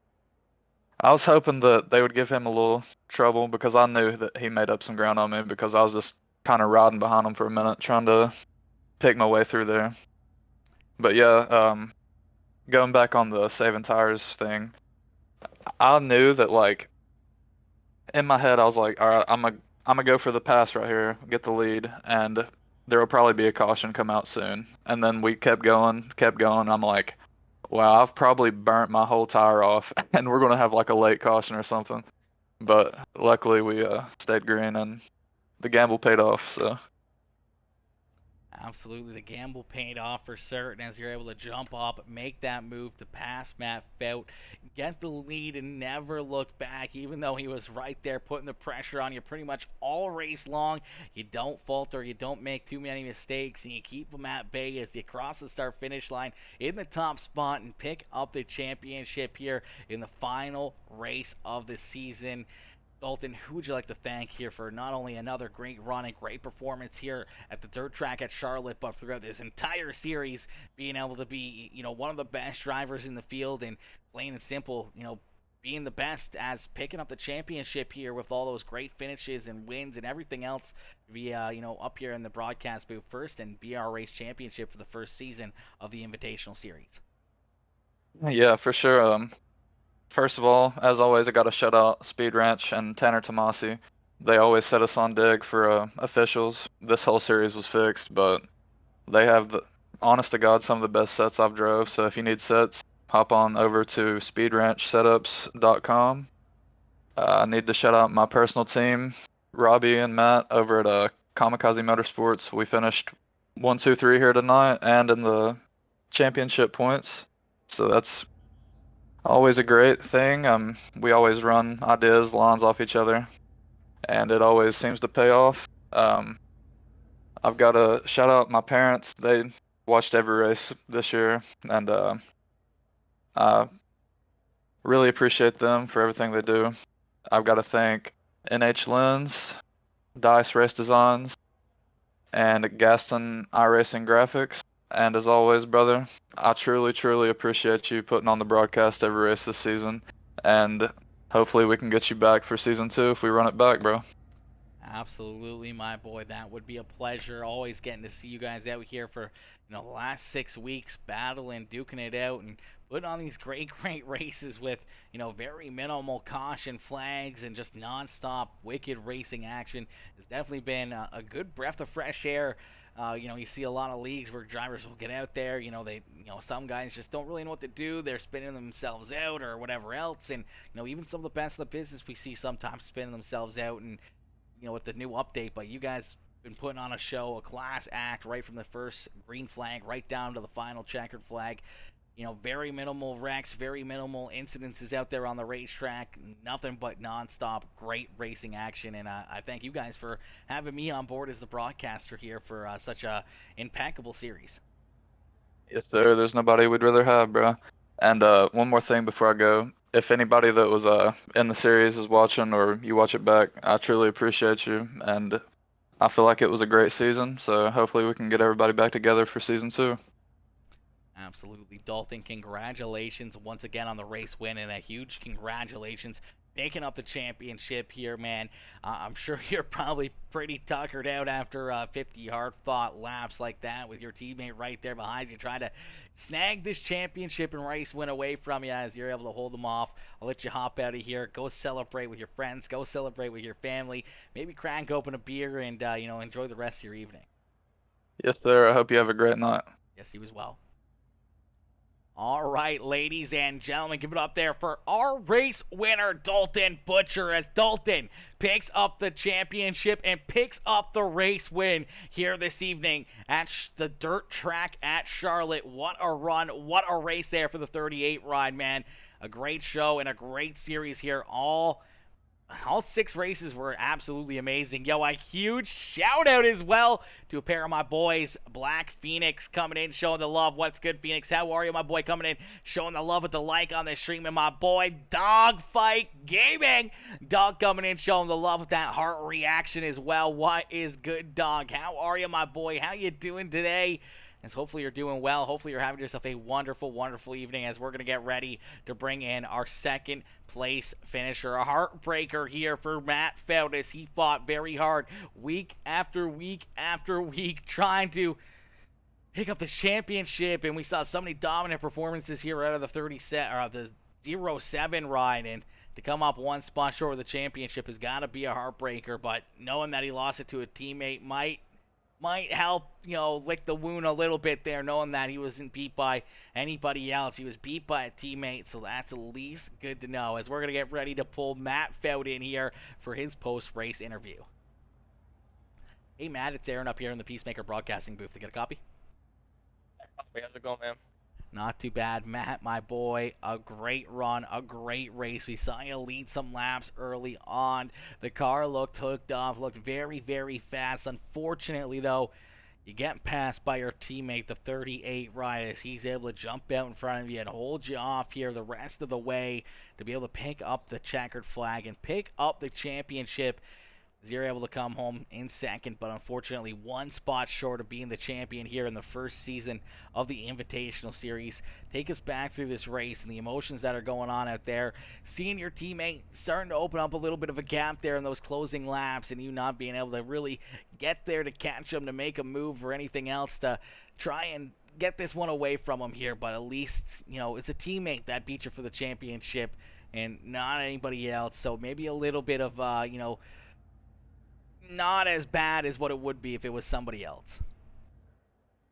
I was hoping that they would give him a little trouble, because I knew that he made up some ground on me, because I was just kind of riding behind him for a minute, trying to pick my way through there. But yeah, going back on the saving tires thing, I knew that, like, in my head, I was like, all right, I'm gonna go for the pass right here, get the lead, and there will probably be a caution come out soon. And then we kept going. I'm like, wow, I've probably burnt my whole tire off, and we're gonna have like a late caution or something. But luckily, we stayed green, and the gamble paid off. So.
Absolutely, the gamble paid off for certain as you're able to jump up, make that move to pass Matt Felt, get the lead, and never look back, even though he was right there putting the pressure on you pretty much all race long. You don't falter, you don't make too many mistakes, and you keep them at bay as you cross the start-finish line in the top spot and pick up the championship here in the final race of the season. Dalton, who would you like to thank here for not only another great run and great performance here at the dirt track at Charlotte, but throughout this entire series, being able to be, one of the best drivers in the field and plain and simple, being the best as picking up the championship here with all those great finishes and wins and everything else via, up here in the broadcast booth first and BR Race Championship for the first season of the Invitational Series.
Yeah, for sure. First of all, as always, I got to shout out Speed Ranch and Tanner Tomasi. They always set us on dig for officials. This whole series was fixed, but they have, honest to God, some of the best sets I've drove. So if you need sets, hop on over to speedranchsetups.com. I need to shout out my personal team, Robbie and Matt over at Kamikaze Motorsports. We finished 1, 2, 3 here tonight and in the championship points. So that's always a great thing. We always run ideas, lines off each other, and it always seems to pay off. I've got to shout out my parents. They watched every race this year, and I really appreciate them for everything they do. I've got to thank NH Lens, Dice Race Designs, and Gaston iRacing Graphics. And as always, brother, I truly, truly appreciate you putting on the broadcast every race this season. And hopefully we can get you back for season 2 if we run it back, bro.
Absolutely, my boy. That would be a pleasure. Always getting to see you guys out here for, the last 6 weeks, battling, duking it out, and putting on these great, great races with, very minimal caution flags and just nonstop wicked racing action. It's definitely been a good breath of fresh air. You see a lot of leagues where drivers will get out there, some guys just don't really know what to do. They're spinning themselves out or whatever else. And, even some of the best of the business we see sometimes spinning themselves out and, with the new update. But you guys been putting on a show, a class act right from the first green flag right down to the final checkered flag. Very minimal wrecks, very minimal incidences out there on the racetrack. Nothing but nonstop great racing action. And I thank you guys for having me on board as the broadcaster here for such a impeccable series.
Yes, sir. There's nobody we'd rather have, bro. And one more thing before I go. If anybody that was in the series is watching or you watch it back, I truly appreciate you. And I feel like it was a great season. So hopefully we can get everybody back together for season 2.
Absolutely. Dalton, congratulations once again on the race win, and a huge congratulations picking up the championship here, man. I'm sure you're probably pretty tuckered out after 50 hard-fought laps like that with your teammate right there behind you trying to snag this championship and race win away from you as you're able to hold them off. I'll let you hop out of here. Go celebrate with your friends. Go celebrate with your family. Maybe crank open a beer and, enjoy the rest of your evening.
Yes, sir. I hope you have a great night.
Yes, you as well. All right, ladies and gentlemen, give it up there for our race winner, Dalton Butcher, as Dalton picks up the championship and picks up the race win here this evening at the dirt track at Charlotte. What a run, what a race there for the 38 ride, man. A great show and a great series here. All 6 races were absolutely amazing. Yo, a huge shout out as well to a pair of my boys, Black Phoenix, coming in, showing the love. What's good, Phoenix? How are you, my boy? Coming in, showing the love with the like on the stream. And my boy, Dogfight Gaming. Dog coming in, showing the love with that heart reaction as well. What is good, Dog? How are you, my boy? How you doing today? As hopefully you're doing well. Hopefully you're having yourself a wonderful, wonderful evening as we're going to get ready to bring in our second place finisher. A heartbreaker here for Matt Feldis. He fought very hard week after week after week trying to pick up the championship, and we saw so many dominant performances here out of the 07 ride, and to come up one spot short of the championship has got to be a heartbreaker. But knowing that he lost it to a teammate might help, lick the wound a little bit there, knowing that he wasn't beat by anybody else. He was beat by a teammate, so that's at least good to know as we're going to get ready to pull Matt Feld in here for his post-race interview. Hey, Matt, it's Aaron up here in the PeaceMaker broadcasting booth. To get a copy?
How's it going, man?
Not too bad, Matt, my boy. A great run, a great race. We saw you lead some laps early on. The car looked hooked up, looked very, very fast. Unfortunately, though, You get passed by your teammate, the 38 ride, as he's able to jump out in front of you and hold you off here the rest of the way to be able to pick up the checkered flag and pick up the championship. As you're able to come home in second, but unfortunately one spot short of being the champion here in the first season of the Invitational Series. Take us back through this race and the emotions that are going on out there. Seeing your teammate starting to open up a little bit of a gap there in those closing laps, and you not being able to really get there to catch them, to make a move or anything else to try and get this one away from them here. But at least, you know, it's a teammate that beat you for the championship and not anybody else. So maybe a little bit of, you know, not as bad as what it would be if it was somebody else.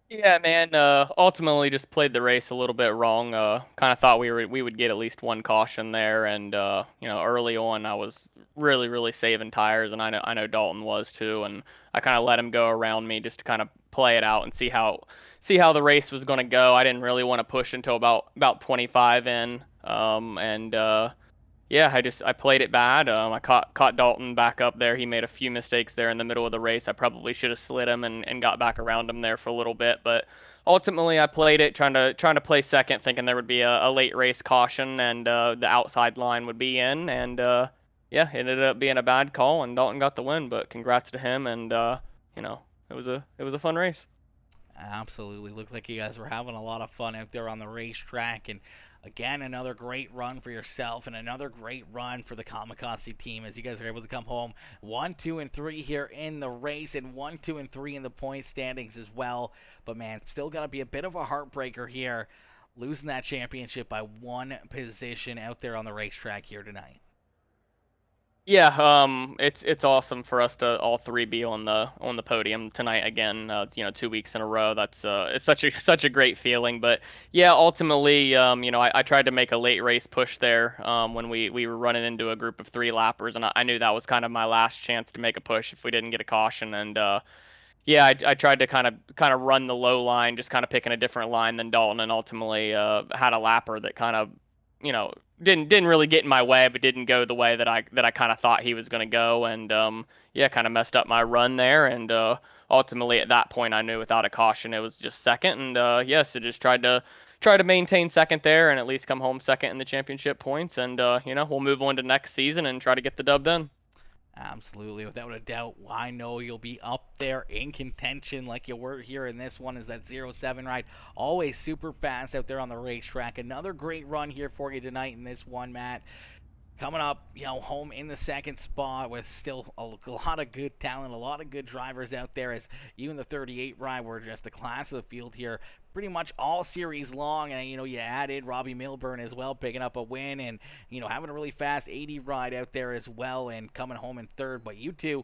Yeah, man. Ultimately, just played the race a little bit wrong. Kind of thought we would get at least one caution there, and you know, early on I was really saving tires, and I know Dalton was too, and I kind of let him go around me just to kind of play it out and see how the race was going to go. I didn't really want to push until about 25 in, and yeah, I played it bad. I caught Dalton back up there. He made a few mistakes there in the middle of the race. I probably should have slid him and got back around him there for a little bit, but ultimately I played it trying to play second, thinking there would be a late race caution and the outside line would be in, and yeah, it ended up being a bad call and Dalton got the win. But congrats to him, and you know, it was a fun race.
Absolutely. Looked like you guys were having a lot of fun out there on the racetrack. And again, another great run for yourself and another great run for the Kamikaze team as you guys are able to come home 1, 2, and 3 here in the race, and 1, 2, and 3 in the point standings as well. But man, still got to be a bit of a heartbreaker here, losing that championship by one position out there on the racetrack here tonight.
Yeah, it's awesome for us to all three be on the podium tonight again. You know, 2 weeks in a row. That's it's such a great feeling. But yeah, ultimately, you know, I tried to make a late race push there when we were running into a group of 3 lappers, and I knew that was kind of my last chance to make a push if we didn't get a caution. And yeah, I tried to kind of run the low line, just kind of picking a different line than Dalton, and ultimately had a lapper that kind of, you know, didn't really get in my way, but didn't go the way that I kind of thought he was going to go, and yeah, kind of messed up my run there, and ultimately at that point I knew without a caution it was just second, and yes, I just tried to maintain second there and at least come home second in the championship points, and you know, we'll move on to next season and try to get the dub then.
Absolutely, without a doubt. I know you'll be up there in contention like you were here in this one, as that 07 ride. Always super fast out there on the racetrack. Another great run here for you tonight in this one, Matt. Coming up, you know, home in the second spot with still a lot of good talent, a lot of good drivers out there, as you and the 38 ride were just the class of the field here pretty much all series long. And, you know, you added Robbie Milburn as well, picking up a win, and, you know, having a really fast 80 ride out there as well and coming home in third. But you two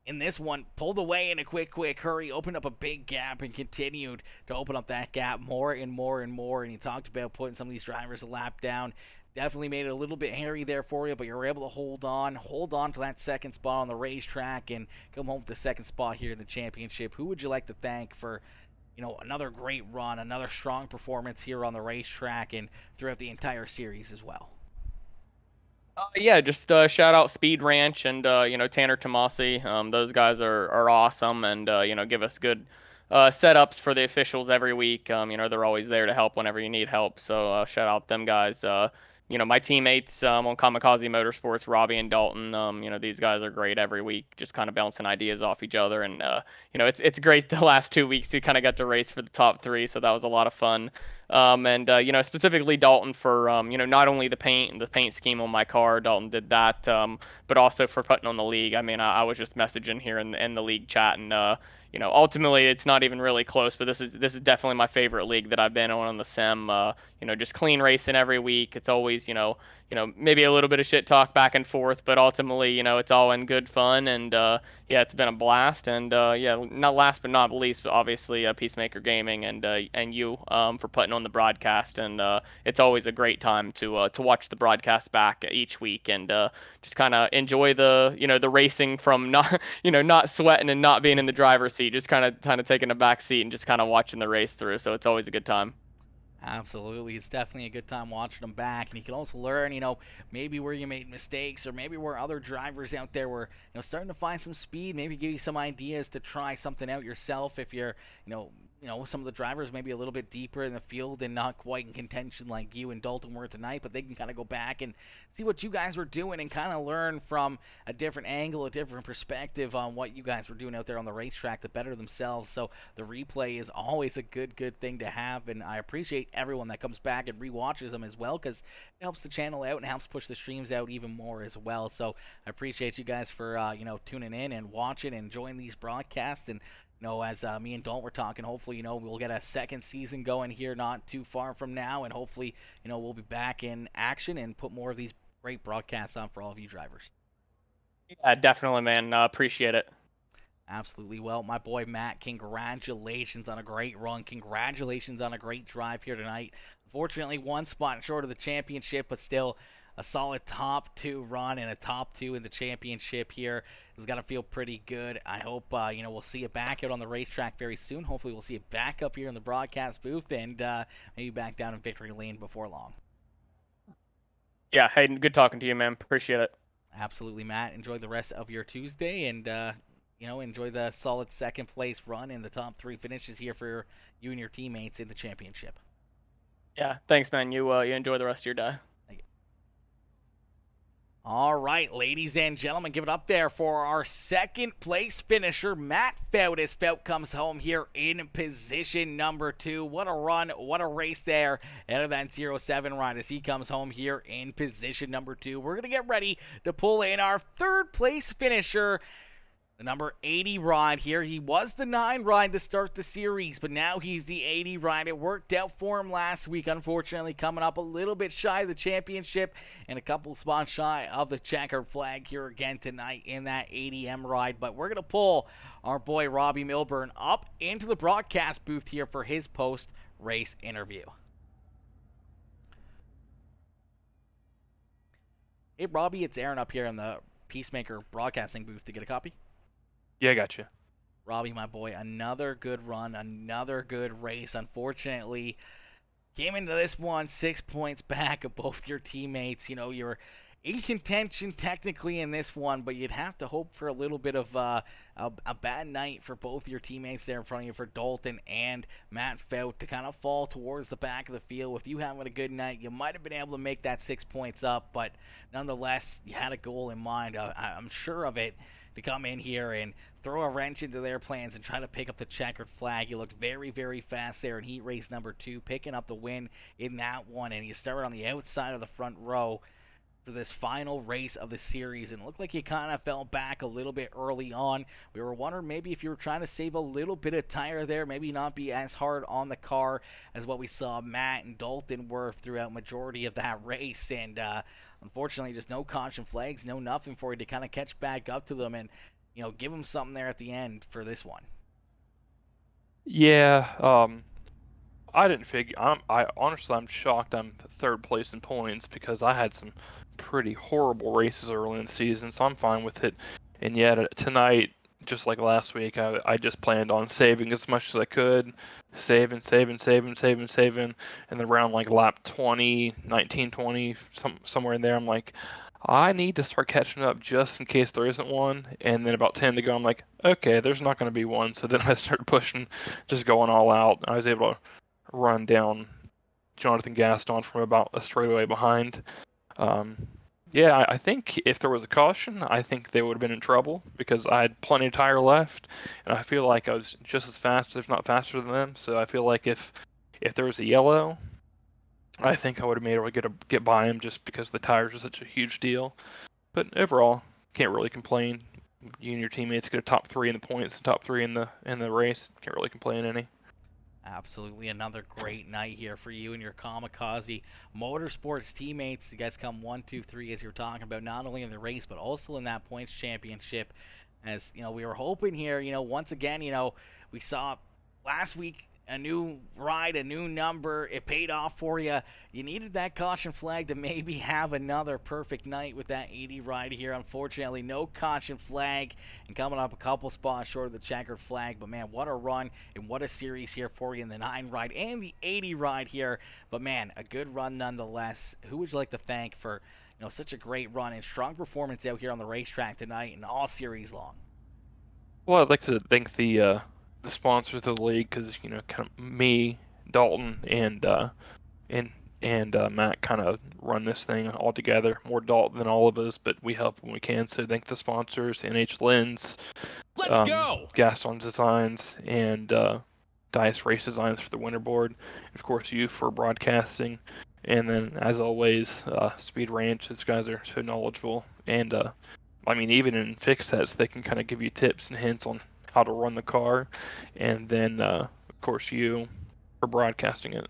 in this one pulled away in a quick hurry, opened up a big gap, and continued to open up that gap more and more and more. And you talked about putting some of these drivers a lap down. Definitely made it a little bit hairy there for you, but you were able to hold on to that second spot on the racetrack and come home with the second spot here in the championship. Who would you like to thank for, you know, another great run, another strong performance here on the racetrack and throughout the entire series as well?
Yeah, just shout out Speed Ranch and you know, Tanner Tomasi. Those guys are awesome, and you know, give us good setups for the officials every week. You know, they're always there to help whenever you need help. So shout out them guys. You know, my teammates on Kamikaze Motorsports, Robbie and Dalton. You know, these guys are great every week, just kind of bouncing ideas off each other. And you know, it's great. The last 2 weeks we kind of got to race for the top three, so that was a lot of fun. And you know, specifically Dalton for you know, not only the paint scheme on my car, Dalton did that, but also for putting on the league. I mean, I was just messaging here in the league chat, and you know, ultimately it's not even really close, but this is definitely my favorite league that I've been on the sim. You know, just clean racing every week. It's always, you know, maybe a little bit of shit talk back and forth, but ultimately, you know, it's all in good fun, and yeah, it's been a blast. And yeah, not last but not least, but obviously PeaceMaker Gaming and you for putting on the broadcast, and it's always a great time to watch the broadcast back each week, and just kind of enjoy the, you know, the racing from not, you know, not sweating and not being in the driver's seat, just kind of taking a back seat and just kind of watching the race through. So it's always a good time.
Absolutely. It's definitely a good time watching them back. And you can also learn, maybe where you made mistakes or maybe where other drivers out there were, starting to find some speed, maybe give you some ideas to try something out yourself if you're, some of the drivers maybe a little bit deeper in the field and not quite in contention like you and Dalton were tonight, but they can kind of go back and see what you guys were doing and kind of learn from a different angle, a different perspective on what you guys were doing out there on the racetrack to better themselves. So the replay is always a good thing to have, and I appreciate everyone that comes back and rewatches them as well, because it helps the channel out and helps push the streams out even more as well. So I appreciate you guys for tuning in and watching and enjoying these broadcasts. And as me and Dalton were talking, hopefully, we'll get a second season going here not too far from now, and hopefully, we'll be back in action and put more of these great broadcasts on for all of you drivers.
Yeah, definitely, man. Appreciate it.
Absolutely. Well, my boy Matt, congratulations on a great run. Congratulations on a great drive here tonight. Unfortunately, one spot short of the championship, but still a solid top 2 run and a top 2 in the championship here. It's got to feel pretty good. I hope, we'll see it back out on the racetrack very soon. Hopefully, we'll see it back up here in the broadcast booth and maybe back down in victory lane before long.
Yeah, Hayden, good talking to you, man. Appreciate it.
Absolutely, Matt. Enjoy the rest of your Tuesday and, enjoy the solid second place run and the top 3 finishes here for you and your teammates in the championship.
Yeah, thanks, man. You enjoy the rest of your day.
All right, ladies and gentlemen, give it up there for our second place finisher, Matt Fout, as Fout comes home here in position number 2. What a run, what a race there out of that 07 ride as he comes home here in position number 2. We're going to get ready to pull in our third place finisher, the number 80 ride here. He was the 9 ride to start the series, but now he's the 80 ride. It worked out for him last week, unfortunately coming up a little bit shy of the championship and a couple spots shy of the checkered flag here again tonight in that 80M ride. But we're going to pull our boy Robbie Milburn up into the broadcast booth here for his post-race interview. Hey, Robbie, it's Aaron up here in the PeaceMaker broadcasting booth to get a copy.
Yeah, I got you.
Robbie, my boy, another good run, another good race. Unfortunately, came into this one 6 points back of both your teammates. You're in contention technically in this one, but you'd have to hope for a little bit of a bad night for both your teammates there in front of you, for Dalton and Matt Fout, to kind of fall towards the back of the field. With you having a good night, you might have been able to make that 6 points up, but nonetheless, you had a goal in mind. I'm sure of it, to come in here and throw a wrench into their plans and try to pick up the checkered flag. You looked very fast there in heat race number 2, picking up the win in that one, and you started on the outside of the front row for this final race of the series, and it looked like you kind of fell back a little bit early on. We were wondering maybe if you were trying to save a little bit of tire there, maybe not be as hard on the car as what we saw Matt and Dalton were throughout majority of that race, and unfortunately, just no caution flags, no nothing for you to kind of catch back up to them and, give them something there at the end for this one.
Yeah, I didn't figure. I'm shocked I'm third place in points because I had some pretty horrible races early in the season, so I'm fine with it. And yet tonight, just like last week, I just planned on saving as much as I could, saving, and then around like lap 20, 19, 20, somewhere in there, I'm like, I need to start catching up just in case there isn't one. And then about 10 to go, I'm like, okay, there's not going to be one. So then I started pushing, just going all out. I was able to run down Jonathan Gaston from about a straightaway behind. Yeah, I think if there was a caution, I think they would have been in trouble because I had plenty of tire left, and I feel like I was just as fast, if not faster than them. So I feel like if there was a yellow, I think I would have been able to get by him just because the tires are such a huge deal. But overall, can't really complain. You and your teammates get a top 3 in the points, the top 3 in the race. Can't really complain any.
Absolutely, another great night here for you and your Kamikaze Motorsports teammates. You guys come 1, 2, 3, as you were talking about, not only in the race but also in that points championship. As we were hoping here, once again, we saw last week a new ride, a new number. It paid off for you. You needed that caution flag to maybe have another perfect night with that 80 ride here. Unfortunately, no caution flag and coming up a couple spots short of the checkered flag. But, man, what a run and what a series here for you in the 9 ride and the 80 ride here. But, man, a good run nonetheless. Who would you like to thank for, such a great run and strong performance out here on the racetrack tonight and all series long?
Well, I'd like to thank the sponsors of the league, because kind of me, Dalton, and Matt kind of run this thing all together. More Dalton than all of us, but we help when we can. So thank the sponsors: NH Lens,
Let's go!
Gaston Designs, and Dice Race Designs for the winter board. Of course, you for broadcasting, and then as always, Speed Ranch. These guys are so knowledgeable, and I mean, even in fix sets, they can kind of give you tips and hints on how to run the car, and then of course you for broadcasting it.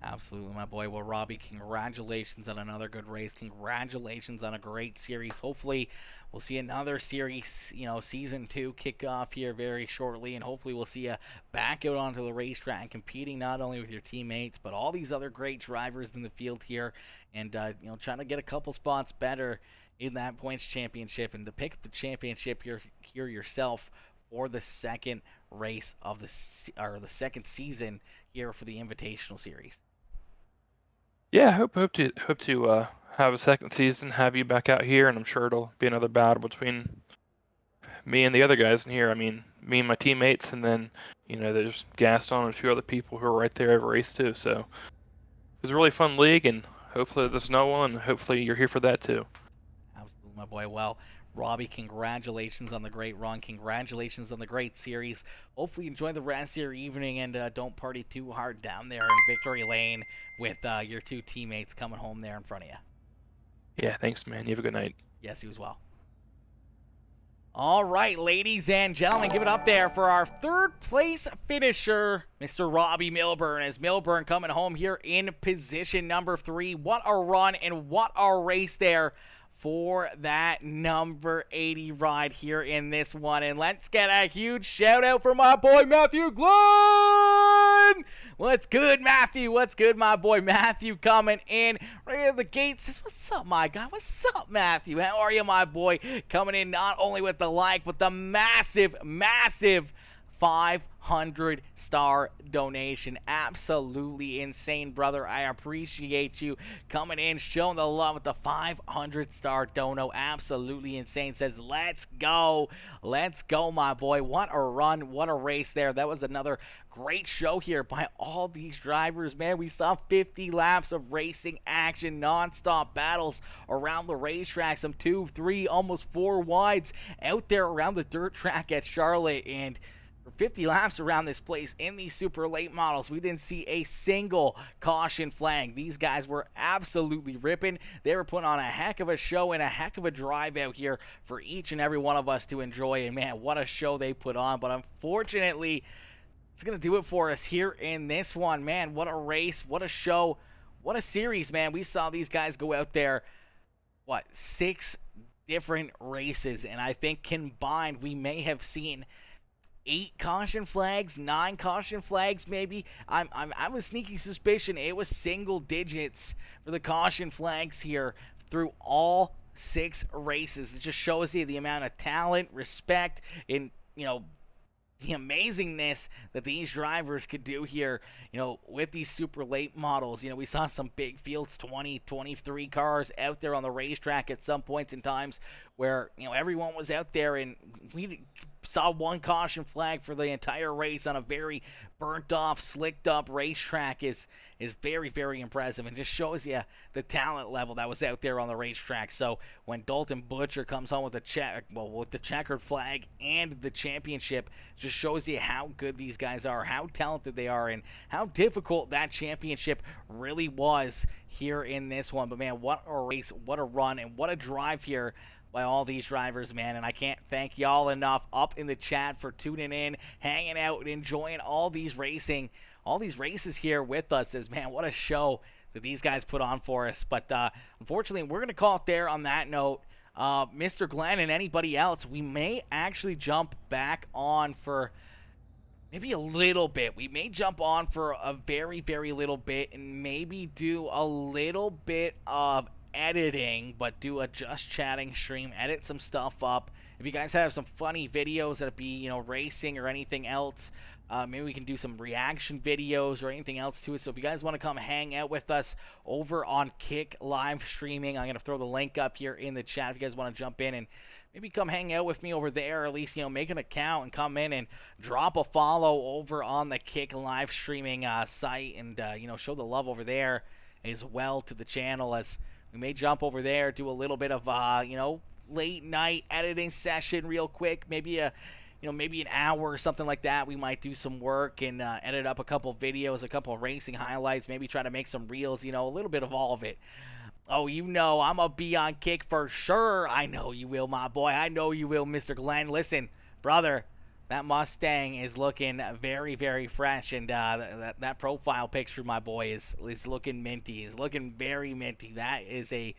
Absolutely, my boy. Well, Robbie, congratulations on another good race. Congratulations on a great series. Hopefully, we'll see another series, season 2 kick off here very shortly, and hopefully we'll see you back out onto the racetrack competing not only with your teammates, but all these other great drivers in the field here, and, trying to get a couple spots better in that points championship and to pick up the championship here yourself for the second race of the second season here for the Invitational Series.
Yeah, hope to have a second season, have you back out here, and I'm sure it'll be another battle between me and the other guys in here. I mean, me and my teammates, and then there's Gaston and a few other people who are right there every race too. So it was a really fun league, and hopefully there's no one. Hopefully you're here for that too.
Absolutely, my boy. Well, Robbie, congratulations on the great run. Congratulations on the great series. Hopefully you enjoy the rest of your evening, and don't party too hard down there in Victory Lane with your 2 teammates coming home there in front of you.
Yeah, thanks, man. You have a good night.
Yes, you as well. All right, ladies and gentlemen, give it up there for our 3rd place finisher, Mr. Robbie Milburn, as Milburn coming home here in position number 3. What a run and what a race there for that number 80 ride here in this one. And let's get a huge shout out for my boy Matthew Glenn. What's good, Matthew? What's good, my boy Matthew, coming in right at the gate. Says, what's up, my guy? What's up, Matthew? How are you, my boy? Coming in not only with the like, but the massive 500-star donation. Absolutely insane, brother. I appreciate you coming in, showing the love with the 500-star dono. Absolutely insane. Says, let's go. Let's go, my boy. What a run. What a race there. That was another great show here by all these drivers, man. We saw 50 laps of racing action, non-stop battles around the racetrack. Some 2, 3, almost 4 wides out there around the dirt track at Charlotte. And for 50 laps around this place in these super late models, we didn't see a single caution flag. These guys were absolutely ripping. They were putting on a heck of a show and a heck of a drive out here for each and every one of us to enjoy. And man, what a show they put on. But unfortunately, it's going to do it for us here in this one. Man, what a race, what a show, what a series, man. We saw these guys go out there, 6 different races. And I think combined, we may have seen 8 caution flags, 9 caution flags, maybe. I have a sneaky suspicion it was single digits for the caution flags here through all 6 races. It just shows you the amount of talent, respect, and the amazingness that these drivers could do here, with these super late models. We saw some big fields, 20, 23 cars out there on the racetrack at some points in times where, everyone was out there, and we saw 1 caution flag for the entire race on a very burnt off, slicked up racetrack is very, very impressive, and just shows you the talent level that was out there on the racetrack. So when Dalton Butcher comes home with the checkered flag and the championship, just shows you how good these guys are, how talented they are, and how difficult that championship really was here in this one. But man, what a race, what a run, and what a drive here by all these drivers, man. And I can't thank y'all enough up in the chat for tuning in, hanging out, and enjoying all these races here with us. As man, what a show that these guys put on for us. But unfortunately, we're going to call it there on that note. Mr. Glenn and anybody else, we may actually jump back on for maybe a little bit. We may jump on for a very, very little bit and maybe do a little bit of editing, but do a just chatting stream, edit some stuff up. If you guys have some funny videos that be, you know, racing or anything else, maybe we can do some reaction videos or anything else to it. So if you guys want to come hang out with us over on Kick live streaming, I'm going to throw the link up here in the chat if you guys want to jump in and maybe come hang out with me over there, or at least, you know, make an account and come in and drop a follow over on the Kick live streaming site, and, you know, show the love over there as well to the channel, as we may jump over there, do a little bit of, you know, late night editing session real quick, maybe a, you know, maybe an hour or something like that. We might do some work and edit up a couple videos, a couple of racing highlights, maybe try to make some reels, you know, a little bit of all of it. Oh, you know, I'm going to be on Kick for sure. I know you will, my boy. I know you will, Mr. Glenn. Listen, brother, that Mustang is looking very, very fresh, and that profile picture, my boy, is looking minty. Is looking very minty. That is a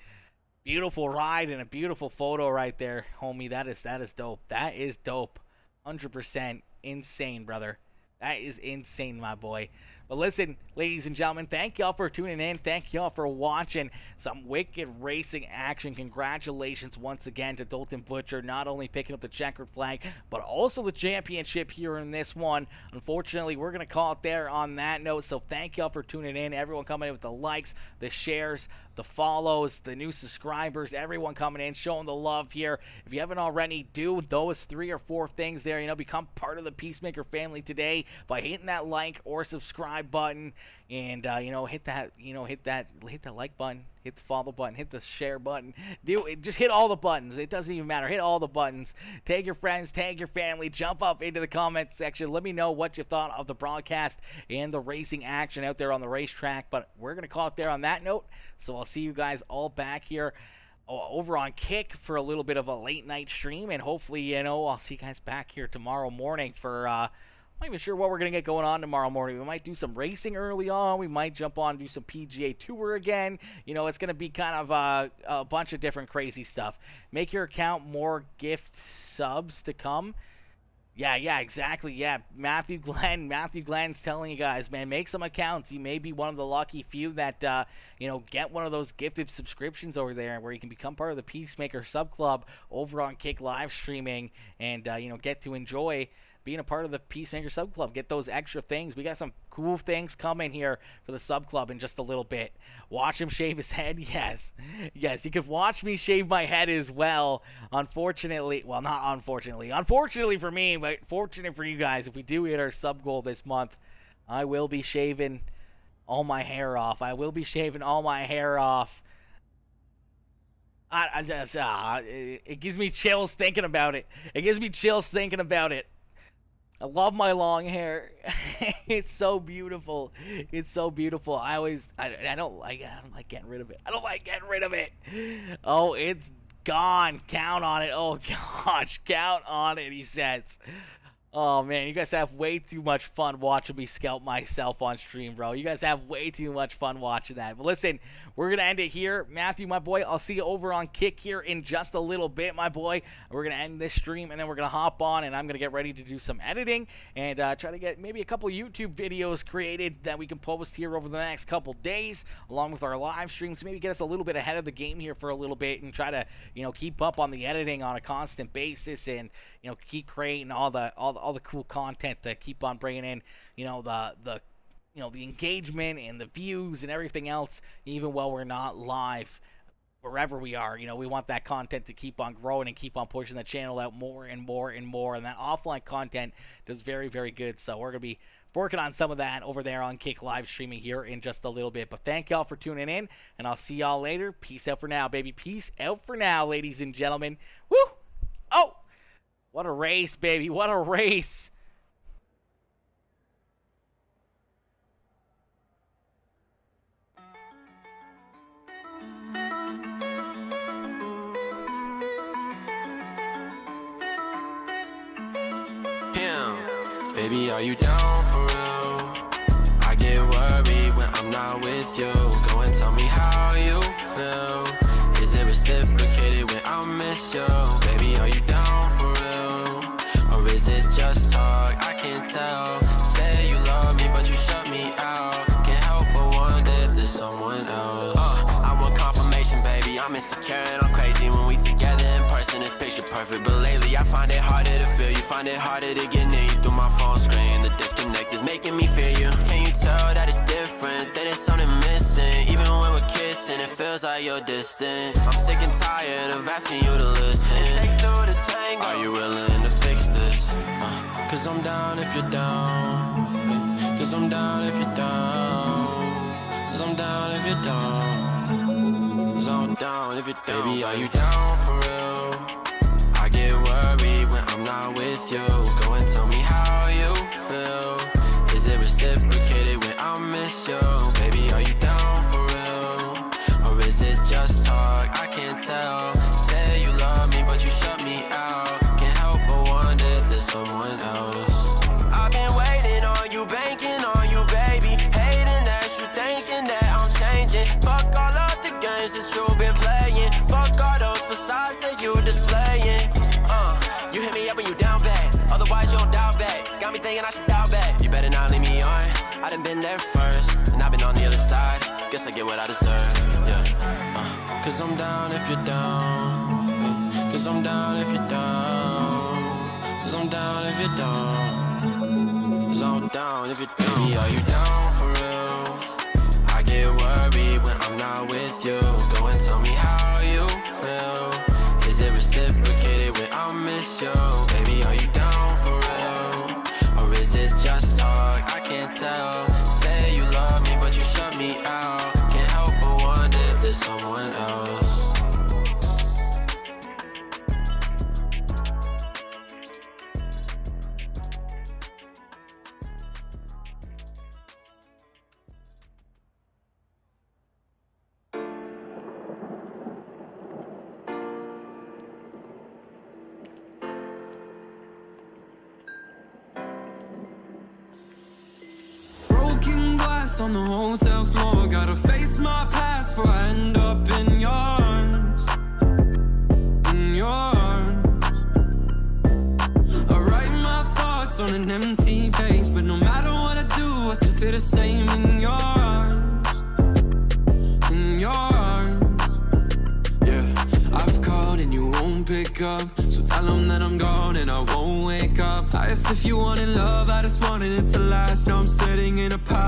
beautiful ride and a beautiful photo right there, homie. That is dope. That is dope. 100% insane, brother. That is insane, my boy. But listen, ladies and gentlemen, thank y'all for tuning in. Thank y'all for watching some wicked racing action. Congratulations once again to Dalton Butcher, not only picking up the checkered flag, but also the championship here in this one. Unfortunately, we're going to call it there on that note. So thank y'all for tuning in. Everyone coming in with the likes, the shares, the follows, the new subscribers, everyone coming in, showing the love here. If you haven't already, do those 3 or 4 things there. You know, become part of the PeaceMaker family today by hitting that like or subscribe button, and you know, hit that like button, hit the follow button, hit the share button. Do it. Just hit all the buttons. It doesn't even matter. Hit all the buttons. Tag your friends, tag your family. Jump up into the comment section. Let me know what you thought of the broadcast and the racing action out there on the racetrack. But we're gonna call it there on that note. So I'll see you guys all back here over on Kick for a little bit of a late night stream, and hopefully, you know, I'll see you guys back here tomorrow morning for I'm not even sure what we're going to get going on tomorrow morning. We might do some racing early on. We might jump on and do some PGA Tour again. You know, it's going to be kind of a bunch of different crazy stuff. Make your account, more gift subs to come. Yeah, exactly. Yeah, Matthew Glenn's telling you guys, man, make some accounts. You may be one of the lucky few that, you know, get one of those gifted subscriptions over there where you can become part of the PeaceMaker Sub Club over on Kick live streaming, and, you know, get to enjoy being a part of the PeaceMaker Sub Club. Get those extra things. We got some cool things coming here for the Sub Club in just a little bit. Watch him shave his head. Yes, you could watch me shave my head as well. Unfortunately, well, not unfortunately. Unfortunately for me, but fortunate for you guys, if we do hit our sub goal this month, I will be shaving all my hair off. It gives me chills thinking about it. I love my long hair. It's so beautiful. I don't like getting rid of it. Oh, it's gone. Count on it. Oh gosh, count on it, he says. Oh man, you guys have way too much fun watching me scalp myself on stream, bro. You guys have way too much fun watching that. But listen, we're going to end it here. Matthew, my boy, I'll see you over on Kick here in just a little bit, my boy. We're going to end this stream, and then we're going to hop on, and I'm going to get ready to do some editing and try to get maybe a couple YouTube videos created that we can post here over the next couple days, along with our live streams. Maybe get us a little bit ahead of the game here for a little bit and try to, you know, keep up on the editing on a constant basis, and, you know, keep creating all the cool content to keep on bringing in, you know, the engagement and the views and everything else, even while we're not live wherever we are. You know, we want that content to keep on growing and keep on pushing the channel out more and more and more, and that offline content does very, very good. So we're going to be working on some of that over there on Kick live streaming here in just a little bit. But thank y'all for tuning in, and I'll see y'all later. Peace out for now, baby. Peace out for now, ladies and gentlemen. Woo! Oh! What a race, baby. What a race.
Baby, are you down for real? I get worried when I'm not with you. Go and tell me how you feel. Is it reciprocated when I miss you? Baby, are you down for real? Or is it just talk? I can't can't tell. Say you love me, but you shut me out. Can't help but wonder if there's someone else. I want confirmation, baby. I'm insecure and I'm crazy when we together in person. It's picture perfect, but lately I find it harder to feel you. Find it harder to get near you through my phone screen. The disconnect is making me fear you. Can you tell that it's different? That it's something missing. Even when we're kissing, it feels like you're distant. I'm sick and tired of asking you to listen. It takes two to tango. Are you willing to fix this? Cause I'm down if you're down. Cause I'm down if you're down. Cause I'm down if you're down. Cause I'm down if you're down. Baby, are you down for real? I get worried when I'm not with you. Go and tell me how you feel. Is it reciprocated when I miss you? Baby, are you down for real? Or is it just talk? I can't tell. Say you love me, but you shut me out. Can't help but wonder if there's someone else. I've been waiting on you, banking on you, baby. Hating that you thinking that I'm changing. Fuck all of the games that you've been playing. Fuck all those facades that you displaying. You hit me up when you down bad. Otherwise you don't doubt back. Got me thinking I should doubt back. You better not leave me on. I done been there first, and I've been on the other side. Guess I get what I deserve, yeah. Cause I'm down if you're down. Cause I'm down if you're down. Cause I'm down if you're down. Cause I'm down if you're down. Baby, are you down for real? I get worried when I'm not with you. Go and tell me how you feel. Is it reciprocated when I miss you? Baby, are you down for real? Or is it just talk? I can't tell. Say you love me, but you shut me out. Can't help but wonder if there's someone else.
On the hotel floor, gotta face my past before I end up in your arms. In your arms. I write my thoughts on an empty page, but no matter what I do, I still feel the same in your arms. In your arms. Yeah, I've called and you won't pick up, so tell them that I'm gone and I won't wake up. I asked if you wanted love, I just wanted it to last. Now I'm sitting in a pile.